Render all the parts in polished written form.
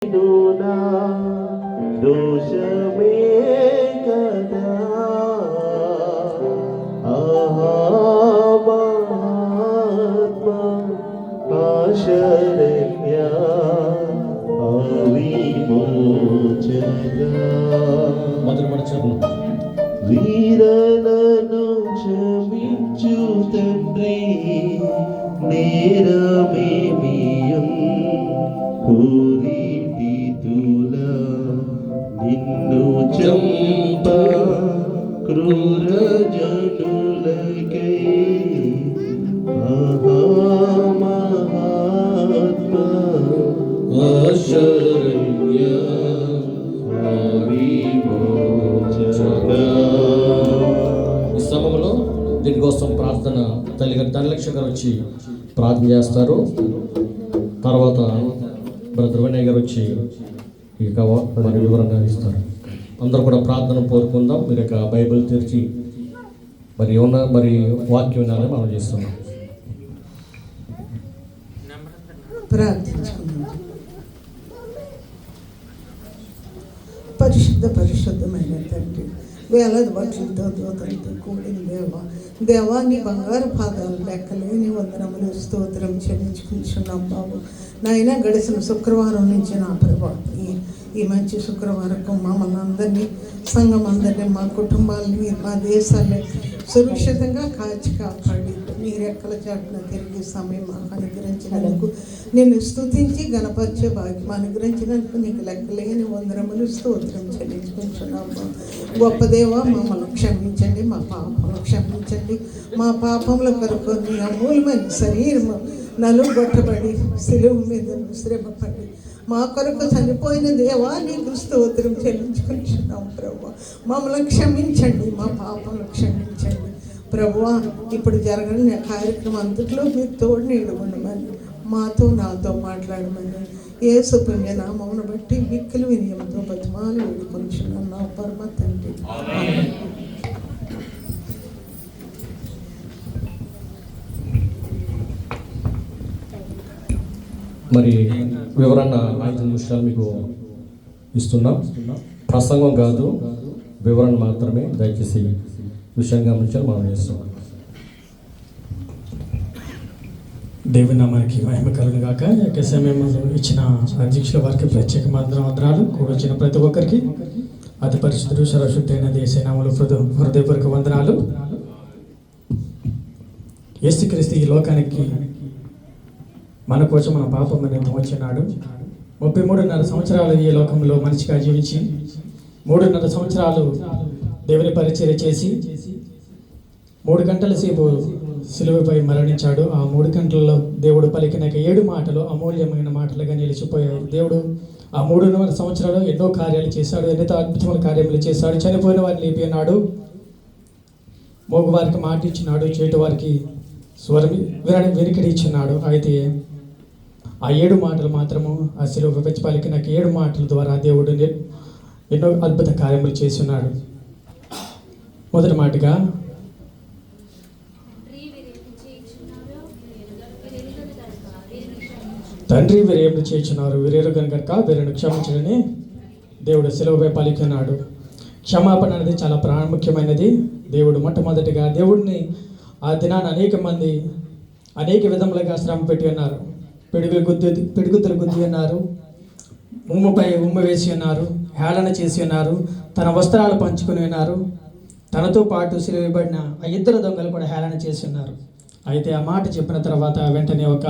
నా దోషమే కదా మహాత్మా ఆశరణ్య విమోచగా వీరలను క్షమించు తండ్రి నేరమేమియున్ కోరితితులా నిన్ను చంప క్రూర జనులకై మహాత్మా ఆశరణ్య ఈ సమయంలో దీనికోసం ప్రార్థన తల్లిగారు ధనలక్ష్మి గారు వచ్చి ప్రార్థన చేస్తారు. తర్వాత బ్రదర్ వినయ్ గారు వచ్చి ఇక మరి వివరంగా ఇస్తారు. అందరూ కూడా ప్రార్థన కోరుకుందాం. మీరు ఇక బైబిల్ తెరిచి మరి ఏమన్నా మరి వాక్యం వినాలని మనం చేస్తున్నాం. ప్రార్థించుకుందాం. పరిశుద్ధమైన తండ్రి, వేలాది బట్టలతో దూతలతో కూడిన దేవా నీ బంగారు పాదాలు లెక్కలేని వందనములు స్తోత్రం చెల్లించుకుంటున్నాం బాబు. నాయన గడిచిన శుక్రవారం నుంచి నా ప్రభా ఈ మంచి శుక్రవారం మమ్మల్ని అందరినీ, సంఘం అందరినీ, మా కుటుంబాలని, మా దేశాన్ని సురక్షితంగా కాచి కాపాడి నీ రెక్కల చాటున తిరిగి సమయం మాకు అనుగ్రహించినందుకు నిన్ను స్తుతించి గణపరిచే భాగ్యం అనుగ్రహించినందుకు నీకు లెక్కలేని వందనములు స్తోత్రం చెల్లించుకుంటున్నాము. గొప్ప దేవ, మమ్మల్ని క్షమించండి, మా పాపములు క్షమించండి. మా పాపముల కొరకు నీ అమూల్యమైన శరీరము నలుగొట్టబడి సిలువ మీద శ్రమపడి మా కొరకు చనిపోయిన దేవా నీకు స్తోత్రం చెల్లించుకుంటున్నాం ప్రభు. మమ్మల్ని క్షమించండి, మా పాపములు క్షమించండి ప్రభువా. ఇప్పుడు జరగని కార్యక్రమం అంతట్లో మీరు తోడు నీడమని మాతో నాతో మాట్లాడమని యేసు పుణ్య నామమును బట్టి మిక్కిలి వినయంతో బతిమాలు వేడుకొంచున్నాం పరమ తండ్రి. మరి వివరణ 5 నిమిషాలు మీకు ఇస్తున్నాం. ప్రసంగం కాదు, వివరణ మాత్రమే. దయచేసి విషయం గమనించాలి మనం చేస్తున్నాం. దేవుని నామానికి మహిమ కలుగును గాక. యొక్క సమయంలో ఇచ్చిన అధ్యక్షుల వారికి ప్రత్యేక వందనాలు. కూడొచ్చిన ప్రతి ఒక్కరికి అతి పరిశుద్ధుడు సర్వశుద్ధైన దేశనామలు హృదయపూర్వక వందనాలు. యేసుక్రీస్తు ఈ లోకానికి మన కోసం మన పాపం నిమిత్తం వచ్చినాడు. 33.5 సంవత్సరాలు ఈ లోకంలో మనిషిగా జీవించి 3.5 సంవత్సరాలు దేవుని పరిచర్య చేసి 3 గంటల సేపు సిలువపై మరణించాడు. ఆ 3 గంటల్లో దేవుడు పలికిన 7 మాటలు అమూల్యమైన మాటలుగా నిలిచిపోయాడు. దేవుడు ఆ 3.5 సంవత్సరాలు ఎన్నో కార్యాలు చేశాడు, ఎన్నో అద్భుతమైన కార్యములు చేశాడు. చనిపోయిన వారిని లేపి అన్నాడు, మోగువారికి మాట ఇచ్చినాడు, చేటు వారికి స్వరం వెనుకడి ఇచ్చినాడు. అయితే ఆ 7 మాటలు మాత్రము ఆ సిలువపై పలికిన 7 మాటల ద్వారా దేవుడు ఎన్నో అద్భుత కార్యములు చేస్తున్నాడు. మొదటి మాటగా తండ్రి వీరేమి చేస్తున్నారు, వీరేరు కనుక వీరిని క్షమించడని దేవుడు సిలువపై పలికినాడు. క్షమాపణ అనేది చాలా ప్రాముఖ్యమైనది. దేవుడు మొట్టమొదటిగా దేవుడిని ఆ దినాన్ని అనేక మంది అనేక విధములుగా శ్రమ పెట్టి ఉన్నారు. పిడుగుతులు గుద్ది ఉన్నారు, ఉమ్మపై ఉమ్మ వేసి ఉన్నారు, హేళన చేసి ఉన్నారు, తన వస్త్రాలు పంచుకుని ఉన్నారు. తనతో పాటు సిలువబడిన ఆ 2 దొంగలు కూడా హేళన చేసి ఉన్నారు. అయితే ఆ మాట చెప్పిన తర్వాత వెంటనే ఒక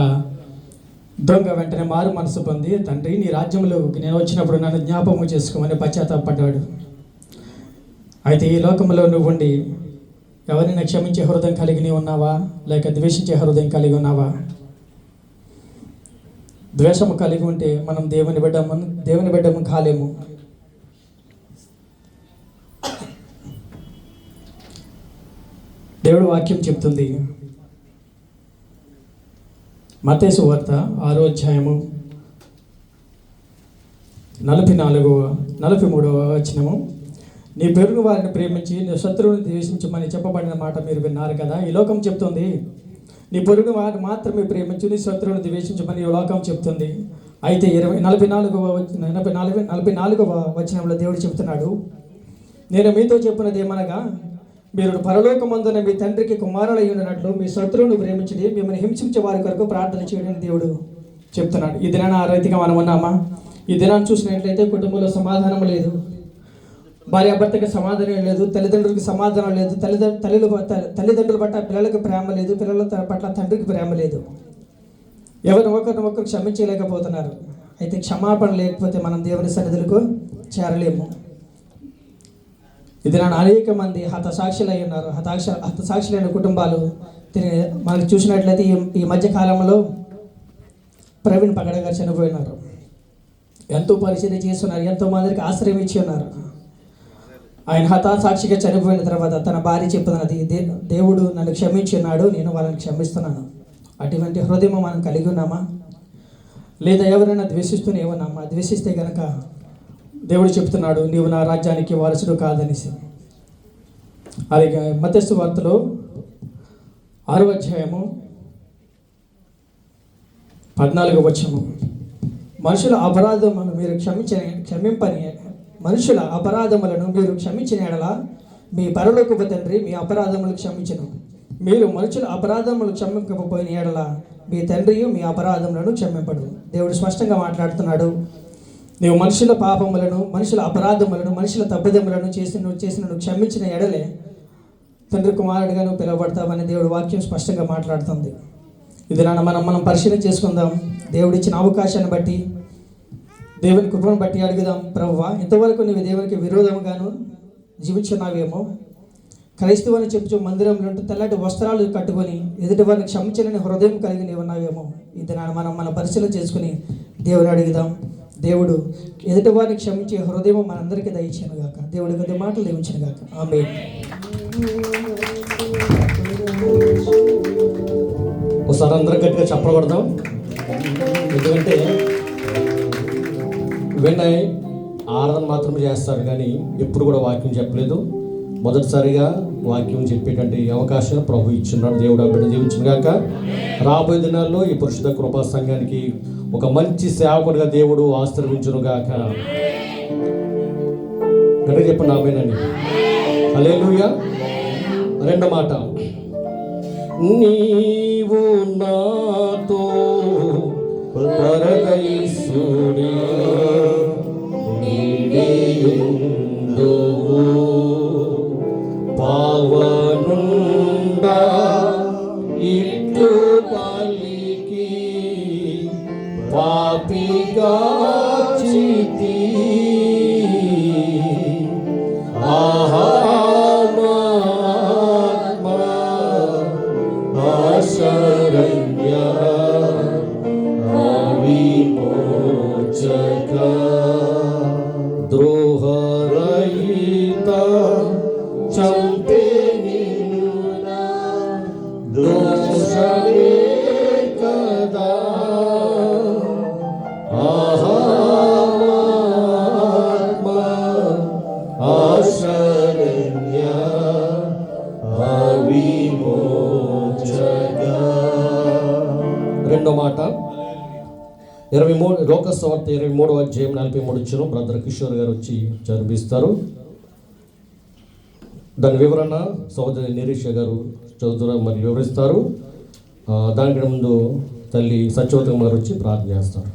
దొంగ వెంటనే మారు మనసు పొంది, తండ్రి నీ రాజ్యంలోకి నేను వచ్చినప్పుడు నన్ను జ్ఞాపకం చేసుకోమని పశ్చాత్తాపడ్డాడు. అయితే ఈ లోకంలో నువ్వుండి ఎవరినైనా క్షమించే హృదయం కలిగి ఉన్నావా, లేక ద్వేషించే హృదయం కలిగి ఉన్నావా? ద్వేషము కలిగి ఉంటే మనం దేవుని బిడ్డము కాలేము. దేవుడు వాక్యం చెప్తుంది, మత్తయి సువార్త 6వ అధ్యాయము 43వ వచనము, నీ పొరుగు వారిని ప్రేమించి నీ శత్రువుని ద్వేషించమని చెప్పబడిన మాట మీరు విన్నారు కదా. ఈ లోకం చెప్తుంది నీ పొరుగు వారిని మాత్రమే ప్రేమించు, నీ శత్రువుని ద్వేషించమని ఈ లోకం చెప్తుంది. అయితే 44వ వచనంలో దేవుడు చెబుతున్నాడు, నేను మీతో చెప్పినది ఏమనగా, మీరు పరలోకమందున మీ తండ్రికి కుమారులై ఉన్నట్లు మీ శత్రువును ప్రేమించడి, మిమ్మల్ని హింసించే వారి కొరకు ప్రార్థన చేయడం దేవుడు చెప్తున్నాడు. ఈ దినాన్ని ఆ రీతిగా మనం ఉన్నామా? ఈ దినాన్ని చూసినట్లయితే కుటుంబంలో సమాధానం లేదు, భార్యాభర్తకి సమాధానం లేదు, తల్లిదండ్రులకి సమాధానం లేదు, తల్లిదండ్రుల పట్ల పిల్లలకు ప్రేమ లేదు, పిల్లల పట్ల తండ్రికి ప్రేమ లేదు, ఒకరు క్షమించలేకపోతున్నారు. అయితే క్షమాపణ లేకపోతే మనం దేవుని సన్నిధులకు చేరలేము. ఇది అనేక మంది హతసాక్షులై ఉన్నారు. హతసాక్షులైన కుటుంబాలు మనకు చూసినట్లయితే ఈ మధ్య కాలంలో ప్రవీణ్ పగడ గారు చనిపోయినారు. ఎంతో పరిచయం చేస్తున్నారు, ఎంతో మందికి ఆశ్రయం ఇచ్చి ఉన్నారు. ఆయన హతసాక్షిగా చనిపోయిన తర్వాత తన భార్య చెప్తున్నది, దేవుడు నన్ను క్షమించున్నాడు, నేను వాళ్ళని క్షమిస్తున్నాను. అటువంటి హృదయం మనం కలిగి ఉన్నామా? లేదా ఎవరైనా ద్వేషిస్తూనే ఉన్నామా? ద్వేషిస్తే కనుక దేవుడు చెప్తున్నాడు, నీవు నా రాజ్యానికి వారసుడు కాదనేసి. అలాగే మత్తయి సువార్తలో 6వ అధ్యాయము 14వ వచనం, మనుషుల అపరాధములను మీరు క్షమించిన ఎడల మీ పరలోకపు తండ్రి మీ అపరాధములు క్షమించును. మీరు మనుషుల అపరాధములు క్షమించకపోయిన ఎడల మీ తండ్రియు మీ అపరాధములను క్షమింపడు. దేవుడు స్పష్టంగా మాట్లాడుతున్నాడు, నీవు మనుషుల పాపములను, మనుషుల అపరాధములను, మనుషుల తప్పిదములను చేసిన క్షమించిన ఎడలే తండ్రి కుమారుడిగా నువ్వు పిలువబడతావని దేవుడు వాక్యం స్పష్టంగా మాట్లాడుతుంది. ఇది మనం పరిశీలన చేసుకుందాం. దేవుడిచ్చిన అవకాశాన్ని బట్టి, దేవుని కృపను బట్టి అడుగుదాం, ప్రభువా ఇంతవరకు నువ్వు దేవునికి విరోధముగాను జీవించున్నావేమో, క్రైస్తవుని చెప్పుచు మందిరంలో ఉంటూ తెల్లటి వస్త్రాలు కట్టుకొని ఎదుటి వారిని క్షమించలేని హృదయం కలిగి నీవు ఉన్నావేమో. ఇది మన పరిశీలన చేసుకుని దేవుని అడుగుదాం. దేవుడు ఎదుటి వారిని క్షమించే హృదయం మనందరికీ దయచేయను గాక. దేవుడి కొద్ది మాటలు దీవించను గాక. ఆమేన్. ఒకసారి అందరం గట్టిగా చెప్పకూడదాం. ఎందుకంటే వినయ్ ఆరాధన మాత్రమే చేస్తారు, కానీ ఎప్పుడు కూడా వాక్యం చెప్పలేదు. మొదటిసారిగా వాక్యం చెప్పేటువంటి అవకాశం ప్రభు ఇచ్చున్నాడు. దేవుడు ఆ బిడ్డ దీవించును గాక. రాబోయే దినాల్లో ఈ పరిశుద్ధ కృపా సంఘానికి ఒక మంచి సేవకుడిగా దేవుడు ఆశీర్వదించును గాక. గట్టిగా చెప్పండి ఆమేనండి. హల్లెలూయా. రెండో మాట, నీవు నాతో పరదైసుడియుందువు, పావనుండా ఇట్లు పలికి పాపిగా చితి శరణ్య విమోచక ద్రోహరహిత చంపే దోషమే కదా ఆత్మ ఆశరణ్య విమోచక. రెండో మాట 23 లోకసువార్త 23వ అధ్యాయం 43 బ్రదర్ కిషోర్ గారు వచ్చి చదివిస్తారు. దాని వివరణ సహోదరి నిరీష గారు చదువుతారు మరియు వివరిస్తారు. దానికి ముందు తల్లి సత్యవతి గారు వచ్చి ప్రార్థన చేస్తారు.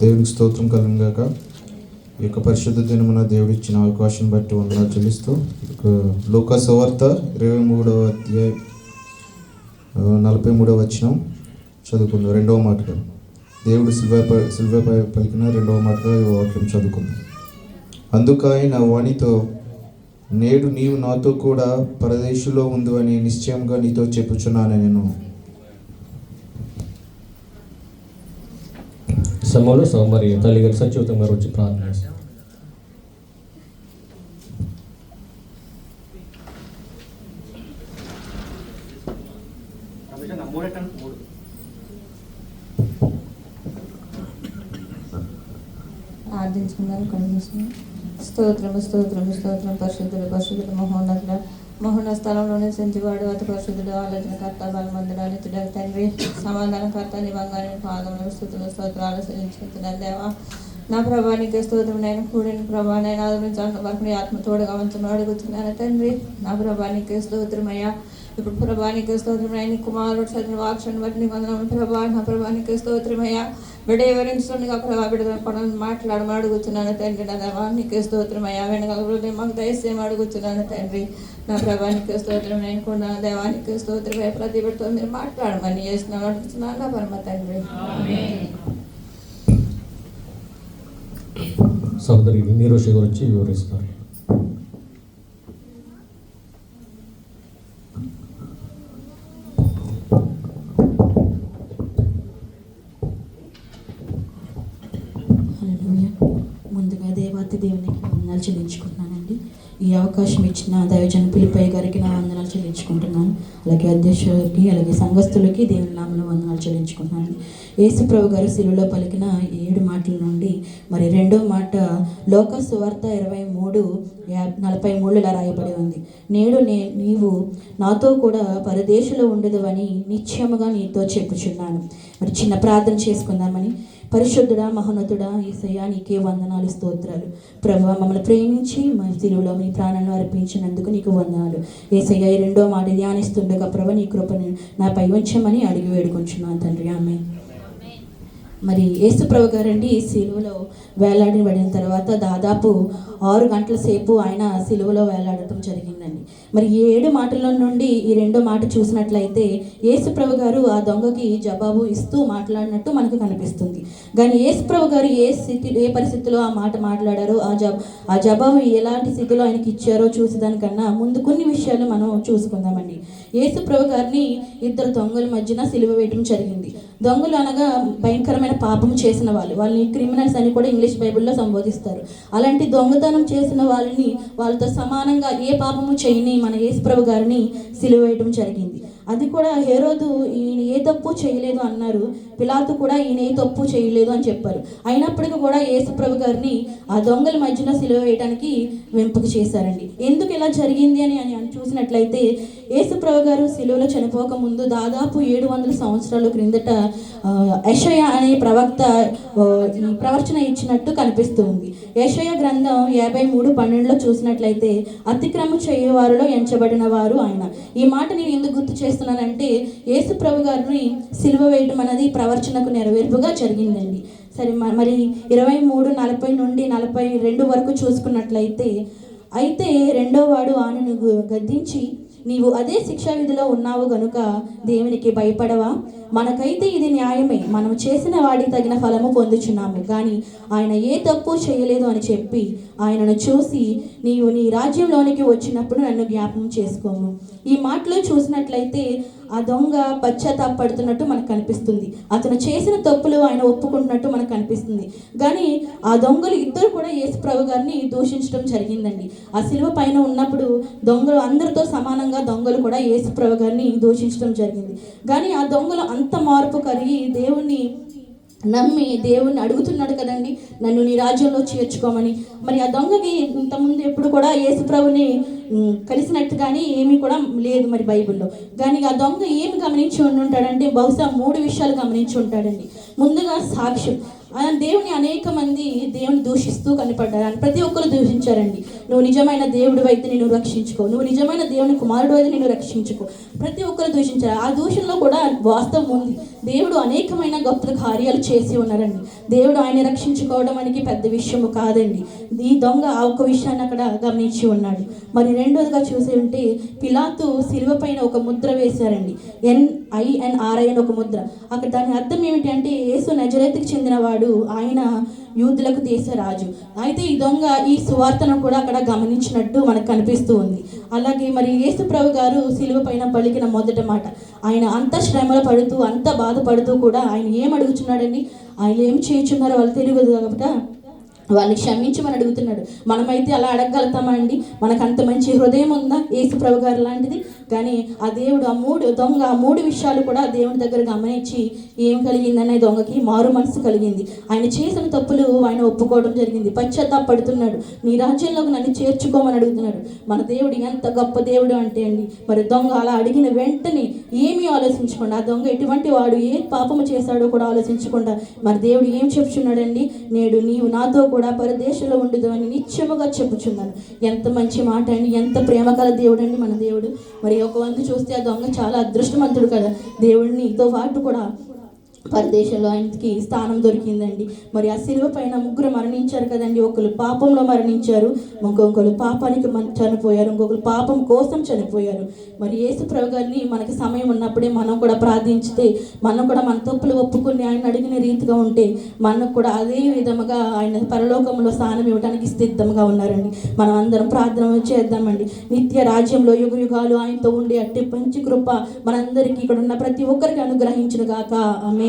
దేవునికి స్తోత్రం కలుగుగాక. ఈ యొక్క పరిశుద్ధ దినమున దేవుడు ఇచ్చిన అవకాశం బట్టి వందనాలు చెల్లిస్తూ లోకసువార్త 23వ అధ్యాయం 43వ వచనం చదువుకుందాం. రెండవ మాటగా దేవుడు శిలువపై పలికిన రెండవ మాటగా ఈ వాక్యం చదువుకుందాం. అందుకు ఆయన వానితో, నేడు నీవు నాతో కూడా పరదేశులో ఉండు అని నిశ్చయంగా నీతో చెప్పుచున్నాను. నేను సమయంలో మరి తల్లి గారు సత్యవతం గారు వచ్చి ప్రార్థన చేస్తారు. ప్రార్థించుకుందాం. కనిపిస్తుంది. స్తోత్రము స్తోత్రము స్తోత్రం. పరిశుద్ధులు పరిశుద్ధులు మహోన్నతుల మహోన్నత స్థలంలో నివసించేవాడు, అతి పరిశుద్ధుడు, ఆలోచనకర్త, బలమంతుడు, నిత్యుడు తండ్రి, సమాధానకర్త, నీ బంగారు పాదములు స్తుతులు స్తోత్రాలు చెల్లించుకుంటున్నాను దేవా. నా ప్రభానికి స్తోత్రం, నేను కూడిన ప్రభా నేను ఆదరించాలని వరకు నీ ఆత్మ తోడుగా ఉంచమని అడుగుతున్నాను తండ్రి. నా ప్రభానికి స్తోత్రమయ్యా. ఇప్పుడు ప్రభానికి స్తోత్రమయ్యా. నీ కుమారుడు చదివిన వాక్యాన్ని బట్టి నీ వందనాలు ప్రభా. నా ప్రభానికి స్తోత్రమయ్యా. బిడ్డ వివరించుగా ప్రభా బిడ్డ పనులు మాట్లాడమని అడుగుతున్నాను తండ్రి. నా దేవానికి స్తోత్రమయ్యా. వెనకాల మాకు దయచేయమని అడుగుతున్నాను తండ్రి. నా ప్రభానికి స్తోత్రం, నేను కూడా దేవానికి స్తోత్రమయ్యా. ప్రతి బిడ్డతో మీరు మాట్లాడమని చేస్తున్నాను అడుగుతున్నాను నా పరమ తండ్రి. సోదరి నీరోషి గురించి వివరిస్తారు. ముందుగా దేవాతి దేవునికి వందనాలు చెల్లించుకుంటున్నానండి. ఈ అవకాశం ఇచ్చిన దైవజన పిలిపై గారికి నా వందనాలు చెల్లించుకుంటున్నాను. అలాగే అధ్యక్షులకి, అలాగే సంఘస్థులకి దేవుని నామమున వందనాలు చెల్లించుకుంటున్నాను. యేసు ప్రభు గారు శిలువలో పలికిన 7 మాటల నుండి మరి 2వ మాట లోక సువార్త 23:43 ఇలా రాయబడి ఉంది. నేడు నీవు నాతో కూడా పరదేశంలో ఉండదువని నిశ్చయముగా నీతో చెప్పుచున్నాను. మరి చిన్న ప్రార్థన చేసుకుందామని. పరిశుద్ధుడా, మహోన్నతుడా, యేసయ్యా నీకే వందనాలు, స్తోత్రాలు. ప్రభువా, మమ్మల్ని ప్రేమించి మా శిలువలో మీ ప్రాణాలను అర్పించినందుకు నీకు వందనాలు. యేసయ్యా, ఈ 2వ మాట ధ్యానిస్తుండగా ప్రభు నీ కృపను నాపై ఉంచమని అడిగి వేడుకుంటున్నాను తండ్రి. ఆమేన్. మరి యేసు ప్రభు గారండి సిలువలో వేలాడబడిన తర్వాత దాదాపు 6 గంటల సేపు ఆయన సిలువలో వేలాడటం జరిగిందండి. మరి 7 మాటల నుండి ఈ 2వ మాట చూసినట్లయితే యేసు ప్రభు గారు ఆ దొంగకి జవాబు ఇస్తూ మాట్లాడినట్టు మనకు కనిపిస్తుంది. కానీ యేసు ప్రభు గారు ఏ పరిస్థితిలో ఆ మాట మాట్లాడారో, ఆ జవాబు ఎలాంటి స్థితిలో ఆయనకి ఇచ్చారో చూసేదానికన్నా ముందు కొన్ని విషయాలు మనం చూసుకుందామండి. యేసు ప్రభు గారిని 2 దొంగల మధ్యన సిలువ వేయడం జరిగింది. దొంగలు అనగా భయంకరమైన పాపం చేసిన వాళ్ళని క్రిమినల్స్ అని కూడా ఇంగ్లీష్ బైబిల్లో సంబోధిస్తారు. అలాంటి దొంగతనం చేసిన వాళ్ళతో సమానంగా ఏ పాపము చేయని మన యేసు ప్రభు గారిని సిలువ వేయడం జరిగింది. అది కూడా హేరోదు ఈయన ఏ తప్పు చేయలేదు అన్నారు. పిలాతు కూడా ఈయన ఏ తప్పు చేయలేదు అని చెప్పారు. అయినప్పటికీ కూడా యేసు ప్రభు గారిని ఆ దొంగల మధ్యలో సిలువ వేయడానికి వెంపుక చేశారండి. ఎందుకు ఇలా జరిగింది అని చూసినట్లయితే యేసు ప్రభు గారు సిలువలో చనిపోక ముందు దాదాపు 700 సంవత్సరాల క్రిందట యెషయా అనే ప్రవక్త ప్రవచన ఇచ్చినట్టు కనిపిస్తుంది. యెషయా గ్రంథం 53:12 చూసినట్లయితే అతిక్రమ చేయవారిలో ఎంచబడిన వారు ఆయన. ఈ మాట నేను ఎందుకు గుర్తు చేస్తున్నానంటే యేసు ప్రభు గారిని సిలువ వేయడం అనేది ప్రవచనకు నెరవేర్పుగా జరిగిందండి. సరే, మరి 23:40 నుండి 42 వరకు చూసుకున్నట్లయితే అయితే 2వ వాడు ఆయనను గద్దించి, నీవు అదే శిక్షా విధిలో ఉన్నావు గనుక దేవునికి భయపడవా? మనకైతే ఇది న్యాయమే, మనం చేసిన వాడికి తగిన ఫలము పొందుచున్నాము, కానీ ఆయన ఏ తప్పు చేయలేదు అని చెప్పి ఆయనను చూసి, నీవు నీ రాజ్యంలోనికి వచ్చినప్పుడు నన్ను జ్ఞాపకం చేసుకోము. ఈ మాటలో చూసినట్లయితే ఆ దొంగ పశ్చాత్తాపడుతున్నట్టు మనకు కనిపిస్తుంది. అతను చేసిన తప్పులు ఆయన ఒప్పుకుంటున్నట్టు మనకు కనిపిస్తుంది. కానీ ఆ దొంగలు ఇద్దరు కూడా యేసు ప్రభు గారిని దూషించడం జరిగిందండి. ఆ శిలువ పైన ఉన్నప్పుడు దొంగలు అందరితో సమానంగా దొంగలు కూడా యేసు ప్రభు గారిని దూషించడం జరిగింది. కానీ ఆ దొంగలు అంత మార్పు కలిగి దేవుణ్ణి నమ్మి దేవుణ్ణి అడుగుతున్నాడు కదండి, నన్ను నీ రాజ్యంలో చేర్చుకోమని. మరి ఆ దొంగకి ఇంతకుముందు ఎప్పుడు కూడా యేసు ప్రభుని కలిసినట్టు కానీ ఏమీ కూడా లేదు మరి బైబిల్లో. కానీ ఆ దొంగ ఏమి గమనించి ఉంటాడంటే బహుశా 3 విషయాలు గమనించి ఉంటాడండి. ముందుగా సాక్ష్యం. దేవుని అనేక మంది దేవుని దూషిస్తూ కనపడ్డారు. ప్రతి ఒక్కరు దూషించారండి. నువ్వు నిజమైన దేవుడు అయితే నేను రక్షించుకో, నువ్వు నిజమైన దేవుని కుమారుడు అయితే నేను రక్షించుకో, ప్రతి ఒక్కరు దూషించారు. ఆ దూషణలో కూడా వాస్తవం ఉంది. దేవుడు అనేకమైన గొప్ప కార్యాలు చేసి ఉన్నారండి. దేవుడు ఆయన రక్షించుకోవడం అనేది పెద్ద విషయము కాదండి. ఈ దొంగ ఆ ఒక్క విషయాన్ని అక్కడ గమనించి ఉన్నాడు. మరి రెండోదిగా చూసి ఉంటే పిలాతు శిలువ పైన ఒక ముద్ర వేశారండి. NINRI అని ఒక ముద్ర. అక్కడ దాని అర్థం ఏమిటి అంటే యేసు నజరేతుకు చెందినవాడు, ఆయన యూదులకు దేశ రాజు. అయితే ఈ దొంగ ఈ సువార్తను కూడా అక్కడ గమనించినట్టు మనకు కనిపిస్తూ ఉంది. అలాగే మరి యేసు ప్రభు గారు శిలువ పైన పలికిన మొదటి మాట, ఆయన అంత శ్రమలు పడుతూ అంత బాధపడుతూ కూడా ఆయన ఏం అడుగుతున్నాడండి, ఆయన ఏం చేయుచున్నారో వాళ్ళు తెలియదు కాబట్టి వాళ్ళని క్షమించమని అడుగుతున్నాడు. మనమైతే అలా అడగగలుగుతామా అండి? మనకు అంత మంచి హృదయం ఉందా యేసు ప్రభు గారు లాంటిది? కానీ ఆ దేవుడు ఆ మూడు విషయాలు కూడా దేవుని దగ్గర గమనించి ఏం కలిగిందనే దొంగకి మారు మనసు కలిగింది. ఆయన చేసిన తప్పులు ఆయన ఒప్పుకోవడం జరిగింది. పశ్చాత్తాపడుతున్నాడు. నీ రాజ్యంలోకి నన్ను చేర్చుకోమని అడుగుతున్నాడు. మన దేవుడు ఎంత గొప్ప దేవుడు అంటే అండి, మరి దొంగ అలా అడిగిన వెంటనే ఏమీ ఆలోచించకుండా, ఆ దొంగ ఎటువంటి వాడు ఏ పాపము చేశాడో కూడా ఆలోచించకుండా మరి దేవుడు ఏం చెప్పుచున్నాడండి? నేడు నీవు నాతో కూడా పరదేశంలో ఉండదు అని నిత్యముగా చెప్పుచున్నాను. ఎంత మంచి మాట అండి, ఎంత ప్రేమ కల దేవుడు అండి మన దేవుడు. మరి ఒక వంతు చూస్తే ఆ దొంగ చాలా అదృష్టవంతుడు కదా, దేవుడినితో పాటు కూడా పరదేశంలో ఆయనకి స్థానం దొరికిందండి. మరి ఆ శిలువ పైన ముగ్గురు మరణించారు కదండి. ఒకరు పాపంలో మరణించారు, ఇంకొకరు పాపానికి చనిపోయారు, ఇంకొకరు పాపం కోసం చనిపోయారు. మరి యేసు ప్రభు గారిని మనకి సమయం ఉన్నప్పుడే మనం కూడా ప్రార్థించితే, మనం కూడా మన తప్పులు ఒప్పుకుని ఆయన అడిగిన రీతిగా ఉంటే మనకు కూడా అదే విధముగా ఆయన పరలోకంలో స్థానం ఇవ్వడానికి సిద్ధంగా ఉన్నారండి. మనం అందరం ప్రార్థన చేద్దామండి. నిత్య రాజ్యంలో యుగ యుగాలు ఆయనతో ఉండే అట్టి పంచి కృప మనందరికీ ఇక్కడ ఉన్న ప్రతి ఒక్కరికి అనుగ్రహించును గాక. ఆమేన్.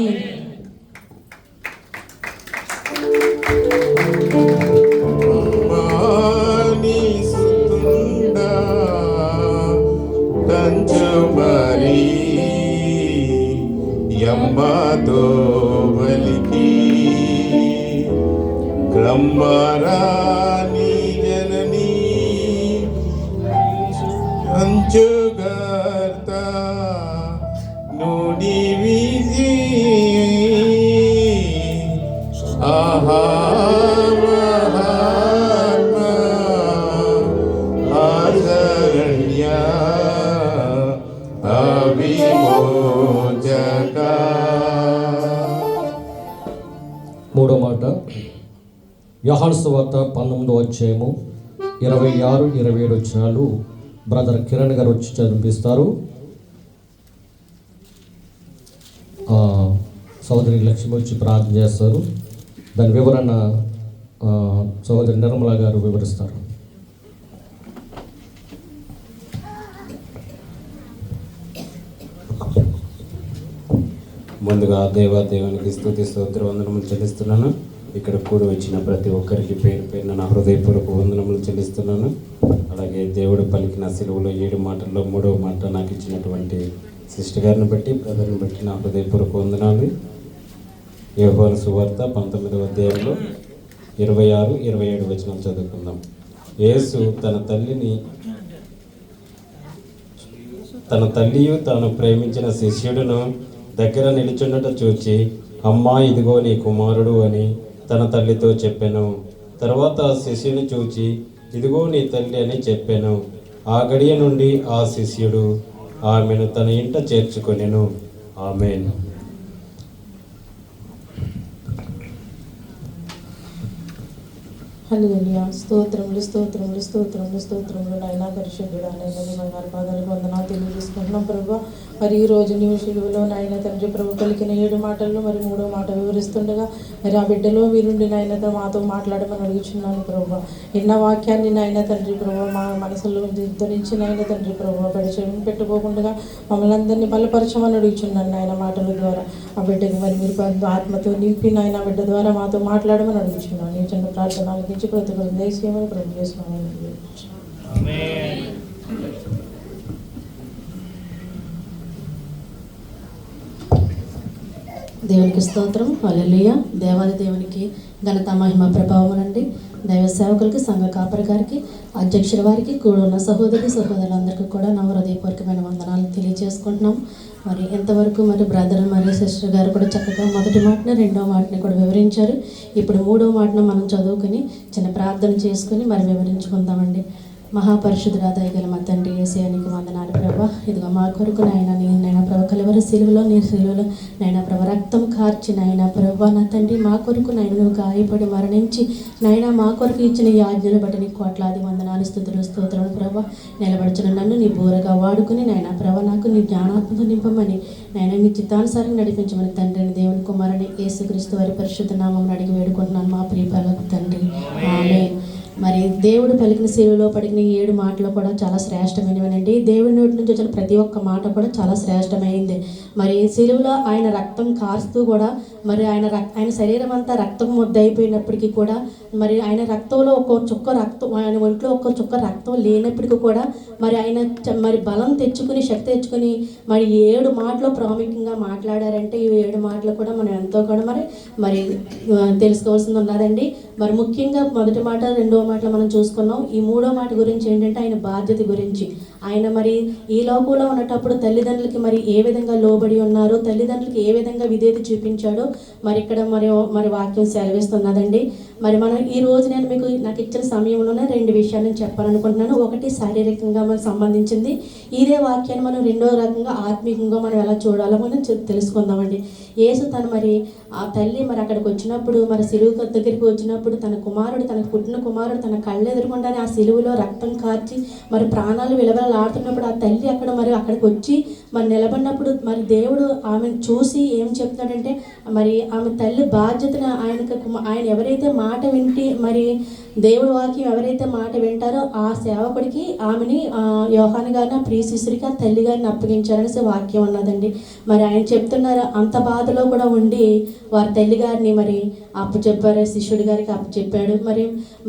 బ్రహ్మరాణి జననీ అంచుగర్త నుడి విజి ఆహా మహాత్మా ఆశరణ్య అవిమోచక. మూడో మాట యోహాను సువార్త 19వ అధ్యాయము 26, 27 వచనాలు బ్రదర్ కిరణ్ గారు వచ్చి చదివిస్తారు. సోదరి లక్ష్మి వచ్చి ప్రార్థన చేస్తారు. దాని వివరణ సోదరి నిర్మల గారు వివరిస్తారు. ముందుగా దేవునికి స్తుతి స్తోత్ర వందనములు చెల్లిస్తున్నాను. ఇక్కడ కూడి వచ్చిన ప్రతి ఒక్కరికి పేరు పేరున నా హృదయపూర్వక వందనములు చెల్లిస్తున్నాను. అలాగే దేవుడు పలికిన సిలువలో 7 మాటల్లో 3వ మాట నాకు ఇచ్చినటువంటి సిస్టర్ గారిని బట్టి, బ్రదర్ని బట్టి నా హృదయపూర్వక వందనాలు. యోహాను సువార్త 19వ అధ్యాయంలో 26, 27 వచనాలు చదువుకుందాం. యేసు తన తల్లియు తాను ప్రేమించిన శిష్యుడును దగ్గర నిలుచుండట చూచి, అమ్మా ఇదిగో నీ కుమారుడు అని తన తల్లితో చెప్పాను. తర్వాత ఆ శిష్యుని చూచి, ఇదిగో నీ తల్లి అని చెప్పాను. ఆ గడియ నుండి ఆ శిష్యుడు ఆమెను తన ఇంట చేర్చుకొనెను. ఆమేన్. హల్లెలూయా. స్తోత్రములు స్తోత్రములు స్తోత్రములు స్తోత్రములు నాయనా పరిశుద్ధుడా, నాయనా నీ బంగారు పాదాలకు వందనాలు తెలియజేసుకుంటున్నాం ప్రభా. మరి ఈ రోజు నీవు శిలువలో నాయన తండ్రి ప్రభు పలికిన 7 మాటల్లో మరి 3వ మాట వివరిస్తుండగా మరి ఆ బిడ్డలో మీరుండి నాయన మాతో మాట్లాడమని అడుగుచున్నాను ప్రభా. ఎన్న వాక్యాన్ని నాయన తండ్రి ప్రభు మా మనసులో ధరించి నాయన తండ్రి ప్రభు పరిచయం పెట్టుకోకుండా మమ్మల్ని అందరినీ బలపరచమని అడుగుచున్నాను నాయన మాటల ద్వారా. ఆ బిడ్డకి మరి మీరు ఆత్మతో నింపి నాయన బిడ్డ ద్వారా మాతో మాట్లాడమని అడుగుచున్నాను. నీ చిన్న ప్రార్థనలకి ప్రతి ఒక్కరు దయచేయమని ప్రభు చేస్తున్నాను. దేవునికి స్తోత్రం. హల్లెలూయా. దేవాది దేవునికి ఘనత మహిమ ప్రభావమునండి. దైవ సేవకులకి, సంఘ కాపరి గారికి, అధ్యక్షుల వారికి, కూడున్న సహోదరి సహోదరులందరికీ కూడా నా హృదయపూర్వకమైన వందనాలు తెలియజేసుకుంటున్నాం. మరి ఎంతవరకు మరి బ్రదర్ మరియు సిస్టర్ గారు కూడా చక్కగా మొదటి మాటని 2వ మాటని కూడా వివరించారు. ఇప్పుడు 3వ మాటను మనం చదువుకుని చిన్న ప్రార్థన చేసుకుని మరి వివరించుకుందామండి. మహాపరిశుద్ధుడా దయగల మా తండ్రి యేసయ్య నీకు వందనాలు ప్రభా. ఇదిగో మా కొరకు నైనా ప్రభా కలవరి సిలువలో నీ సిలువలో నైనా ప్రభా రక్తం కార్చి నైనా ప్రభా నా తండ్రి మా కొరకు నువ్వు గాయపడి మరణించి నైనా మా కొరకు ఇచ్చిన ఈ ఆజ్ఞలు బట్టి నీకు కోట్లాది వందనాలు స్తుతులు స్తోత్రాలు ప్రభా. నిలబడుచున్న నన్ను నీ బోరగా వాడుకుని నైనా ప్రభా నాకు నీ జ్ఞానాత్మతో నింపమని నైనా నీ చిత్తానుసారం నడిపించమని తండ్రిని దేవుని కుమారుని యేసుక్రీస్తు వారి పరిశుద్ధ నామం అడిగి వేడుకుంటున్నాను మా ప్రియ పరలోక తండ్రి. ఆమేన్. మరి దేవుడు పలికిన శిలువలో పలికిన 7 మాటలు కూడా చాలా శ్రేష్టమైనవినండి. దేవుడి నోటి నుంచి వచ్చిన ప్రతి ఒక్క మాట కూడా చాలా శ్రేష్టమైంది. మరి శిలువలో ఆయన రక్తం కారుస్తూ కూడా మరి ఆయన శరీరం అంతా రక్తం ముద్దయిపోయినప్పటికీ కూడా మరి ఆయన రక్తంలో ఒక్కో చుక్క రక్తం, ఆయన ఒంట్లో ఒక్కో చుక్క రక్తం లేనప్పటికీ కూడా మరి ఆయన మరి బలం తెచ్చుకుని, శక్తి తెచ్చుకుని మరి 7 మాటలు ప్రాముఖ్యంగా మాట్లాడారంటే ఈ 7 మాటలు కూడా మనం ఎంతో కూడా మరి తెలుసుకోవాల్సింది ఉన్నదండి. మరి ముఖ్యంగా మొదటి మాట, రెండవ మాటలు మనం చూసుకున్నాం. ఈ 3వ మాట గురించి ఏంటంటే ఆయన బాధ్యత గురించి. ఆయన మరి ఈ లోకంలో ఉన్నప్పుడు తల్లిదండ్రులకి మరి ఏ విధంగా లోబడి ఉన్నారో, తల్లిదండ్రులకి ఏ విధంగా విధేయత చూపించాడో మరి ఇక్కడ మరి వాక్యం సెలవిస్తున్నదండి. మరి మనం ఈ రోజు నేను మీకు నాకు ఇచ్చిన సమయంలోనే 2 విషయాలు నేను చెప్పాలనుకుంటున్నాను. ఒకటి శారీరకంగా మనకు సంబంధించింది. ఇదే వాక్యాన్ని మనం రెండో రకంగా ఆత్మీయంగా మనం ఎలా చూడాలో మనం తెలుసుకుందామండి. యేసు తను మరి ఆ తల్లి మరి అక్కడికి వచ్చినప్పుడు, మరి సిలువు దగ్గరికి వచ్చినప్పుడు తన కుమారుడు, తనకు పుట్టిన కుమారుడు తన కళ్ళు ఎదురుకుండానే ఆ సిలువులో రక్తం కార్చి మరి ప్రాణాలు విలవలాడుతున్నప్పుడు ఆ తల్లి అక్కడికి వచ్చి మరి నిలబడినప్పుడు మరి దేవుడు ఆమెను చూసి ఏం చెప్తాడంటే మరి ఆమె తల్లి బాధ్యతను ఆయన ఎవరైతే మాట వింటి మరి దేవుడి వాక్యం ఎవరైతే మాట వింటారో ఆ సేవకుడికి ఆమెని యోహాను గారిని, ఆ ప్రియ శిష్యుడికి ఆ తల్లి గారిని అప్పగించారనేసి వాక్యం ఉన్నదండి. మరి ఆయన చెప్తున్నారు అంత బాధలో కూడా ఉండి వారి తల్లి గారిని మరి అప్పచెప్పారు, శిష్యుడి గారికి అప్పచెప్పాడు.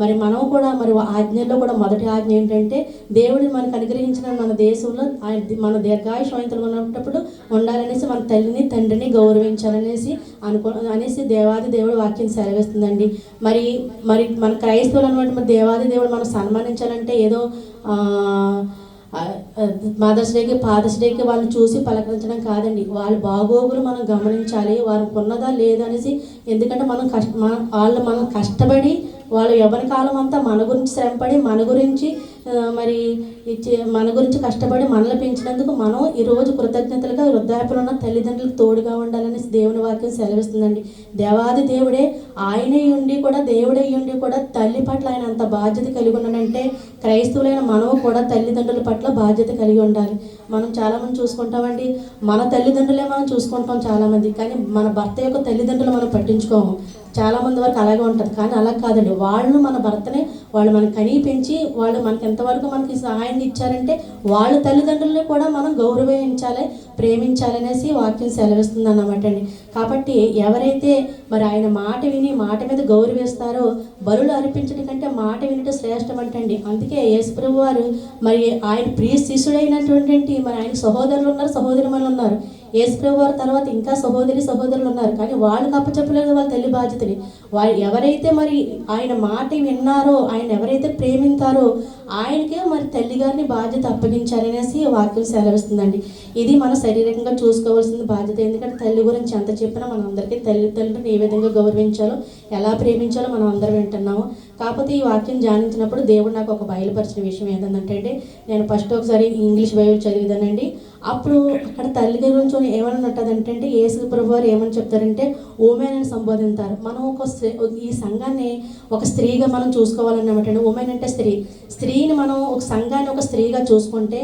మరి మనం కూడా మరి ఆజ్ఞల్లో కూడా మొదటి ఆజ్ఞ ఏంటంటే దేవుడు మనకు అనుగ్రహించిన మన దేశంలో మన దీర్ఘాయుషవంతులు ఉన్నప్పుడు ఉండాలనేసి మన తల్లిని తండ్రిని గౌరవించాలనేసి అనేసి దేవాది దేవుడు వాక్యం సెలవిస్తుందండి. మరి మన క్రైస్తవులు అనమాట మరి దేవాది దేవుడు మనం సన్మానించాలంటే ఏదో మదర్స్ డేకి, ఫాదర్స్ డేకి వాళ్ళని చూసి పలకరించడం కాదండి. వాళ్ళ బాగోగులు మనం గమనించాలి, వారికి ఉన్నదా లేదా అనేసి. ఎందుకంటే మనం కష్టపడి వాళ్ళు యవ్వన కాలం అంతా మన గురించి శ్రమపడి మన గురించి కష్టపడి మనల్ని పెంచినందుకు మనం ఈరోజు కృతజ్ఞతలుగా వృద్ధాప్యంలో ఉన్న తల్లిదండ్రులకు తోడుగా ఉండాలనేసి దేవుని వాక్యం సెలవిస్తుందండి. దేవాది దేవుడే ఆయనే ఉండి కూడా, దేవుడై ఉండి కూడా తల్లి పట్ల ఆయన అంత బాధ్యత కలిగి ఉన్నాడంటే క్రైస్తవులైన మనం కూడా తల్లిదండ్రుల పట్ల బాధ్యత కలిగి ఉండాలి. మనం చాలామంది చూసుకుంటామండి, మన తల్లిదండ్రులే మనం చూసుకుంటాం చాలామంది, కానీ మన భర్త యొక్క తల్లిదండ్రులు మనం పట్టించుకోము. చాలామంది వరకు అలాగే ఉంటుంది. కానీ అలా కాదండి, వాళ్ళు మన భర్తనే వాళ్ళు మనకు కనీ పెంచి వాళ్ళు మనకి ఎంతవరకు మనకి సహాయం ఇచ్చారంటే వాళ్ళ తల్లిదండ్రులని కూడా మనం గౌరవించాలి, ప్రేమించాలనేసి వాక్యం సెలవిస్తుంది అన్నమాట అండి. కాబట్టి ఎవరైతే మరి ఆయన మాట విని మాట మీద గౌరవిస్తారో బలులు అర్పించడం కంటే మాట వినటం శ్రేష్టం అంటండి. అందుకే యేసుప్రభు వారు మరి ఆయన ప్రియ శిష్యుడైనటువంటి మరి ఆయన సహోదరులు ఉన్నారు, సహోదరిమణులు ఉన్నారు. యేసుప్రభు వారి తర్వాత ఇంకా సహోదరులు ఉన్నారు. కానీ వాళ్ళకి అప్పచెప్పలేదు వాళ్ళ తల్లి బాధ్యతని. వాళ్ళు ఎవరైతే మరి ఆయన మాట విన్నారో, ఆయన ఎవరైతే ప్రేమించారో ఆయనకే మరి తల్లి గారిని బాధ్యత అప్పగించారనేసి వాక్యం సెలవిస్తుందండి. ఇది మన శారీరకంగా చూసుకోవాల్సిన బాధ్యత. ఎందుకంటే తల్లి గురించి ఎంత చెప్పినా మనం అందరికీ తల్లిదండ్రులను ఏ విధంగా గౌరవించాలో, ఎలా ప్రేమించాలో మనం అందరం వింటున్నాము. కాకపోతే ఈ వాక్యం ధ్యానించినప్పుడు దేవుడు నాకు ఒక బయలుపరిచిన విషయం ఏంటంటే నేను ఫస్ట్ ఒకసారి ఇంగ్లీష్ బైబిల్ చదివిదానండి. అప్పుడు అక్కడ తల్లి గురించి ఏమని ఉంటుందంటే యేసు ప్రభు వారు ఏమని చెప్తారంటే ఉమెన్ అని సంబోధించారు. మనం ఈ సంఘాన్ని ఒక స్త్రీగా మనం చూసుకోవాలన్నమాట అండి. ఉమెన్ అంటే స్త్రీని మనం ఒక సంఘాన్ని ఒక స్త్రీగా చూసుకుంటే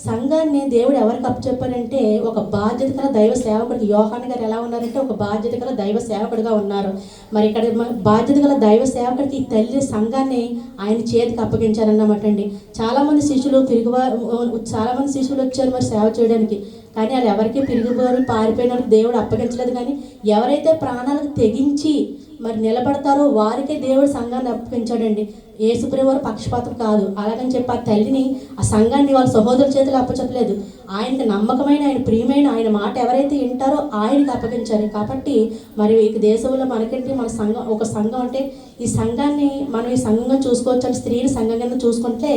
సంఘాన్ని దేవుడు ఎవరికి అప్పచెప్పారంటే ఒక బాధ్యత గల దైవ సేవకుడికి. యోహాను గారు ఎలా ఉన్నారంటే ఒక బాధ్యత గల దైవ సేవకుడిగా ఉన్నారు. మరి ఇక్కడ బాధ్యత గల దైవ సేవకుడికి ఈ తల్లి సంఘాన్ని ఆయన చేతికి అప్పగించారన్నమాట అండి. చాలామంది శిష్యులు వచ్చారు మరి సేవ చేయడానికి, కానీ వాళ్ళు ఎవరికి పిరిగిపోయి పారిపోయిన దేవుడు అప్పగించలేదు. కానీ ఎవరైతే ప్రాణాలకు తెగించి మరి నిలబడతారో వారికే దేవుడు సంఘాన్ని అప్పగించాడండి. యేసుప్రభు వారు పక్షపాతం కాదు. అలాగని చెప్పి ఆ తల్లిని, ఆ సంఘాన్ని వాళ్ళ సహోదరుల చేతులు అప్పచెప్పలేదు. ఆయనకి నమ్మకమైన, ఆయన ప్రియమైన, ఆయన మాట ఎవరైతే వింటారో ఆయనకి అప్పగించారు. కాబట్టి మరి ఈ దేశంలో మనకంటే మన సంఘం ఒక సంఘం అంటే ఈ సంఘాన్ని మనం ఈ సంఘంగా చూసుకోవచ్చు. అని స్త్రీని సంఘం కింద చూసుకుంటే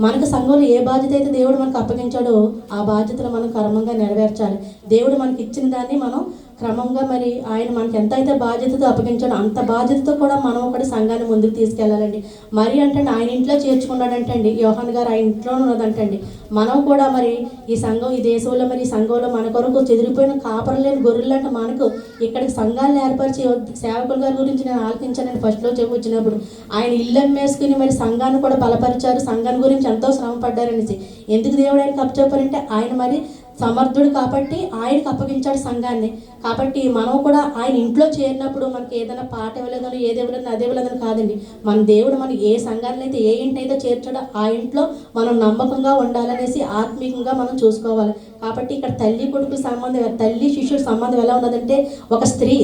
మనకు సంఘంలో ఏ బాధ్యత అయితే దేవుడు మనకు అప్పగించాడో ఆ బాధ్యతలు మనం క్రమంగా నెరవేర్చాలి. దేవుడు మనకి ఇచ్చిన దాన్ని మనం క్రమంగా మరి ఆయన మనకి ఎంత అయితే బాధ్యతతో అప్పగించాడో అంత బాధ్యతతో కూడా మనం ఒకటి సంఘాన్ని ముందుకు తీసుకెళ్ళాలండి. మరి అంటే ఆయన ఇంట్లో చేర్చుకున్నాడంటండి. యోహాను గారు ఆయన ఇంట్లోనే ఉన్నదంటండి. మనం కూడా మరి ఈ సంఘం, ఈ దేశంలో మరి ఈ సంఘంలో మన కొరకు చెదిరిపోయిన కాపరు లేని గొర్రెలు అంటే మనకు ఇక్కడికి సంఘాలను ఏర్పరిచి సేవకుల గారి గురించి నేను ఆలోచించానని ఫస్ట్లో వచ్చినప్పుడు ఆయన ఇల్లు అమ్మేసుకుని మరి సంఘాన్ని కూడా బలపరిచారు. సంఘాన్ని గురించి ఎంతో శ్రమ పడ్డారనేసి. ఎందుకు దేవుడు ఆయనకి అప్పచెప్పారంటే ఆయన మరి సమర్థుడు కాబట్టి ఆయనకు అప్పగించాడు సంఘాన్ని. కాబట్టి మనం కూడా ఆయన ఇంట్లో చేరినప్పుడు మనకి ఏదైనా పాట ఇవ్వలేదని ఏది ఇవ్వలేదని అది ఇవ్వలేదని కాదండి. మన దేవుడు మనకి ఏ సంఘాన్ని అయితే ఏ ఇంటినైతే చేర్చాడో ఆ ఇంట్లో మనం నమ్మకంగా ఉండాలనేసి ఆత్మీయంగా మనం చూసుకోవాలి. కాబట్టి ఇక్కడ తల్లి కొడుకు సంబంధం, తల్లి శిష్యుడి సంబంధం ఎలా ఉన్నదంటే, ఒక స్త్రీ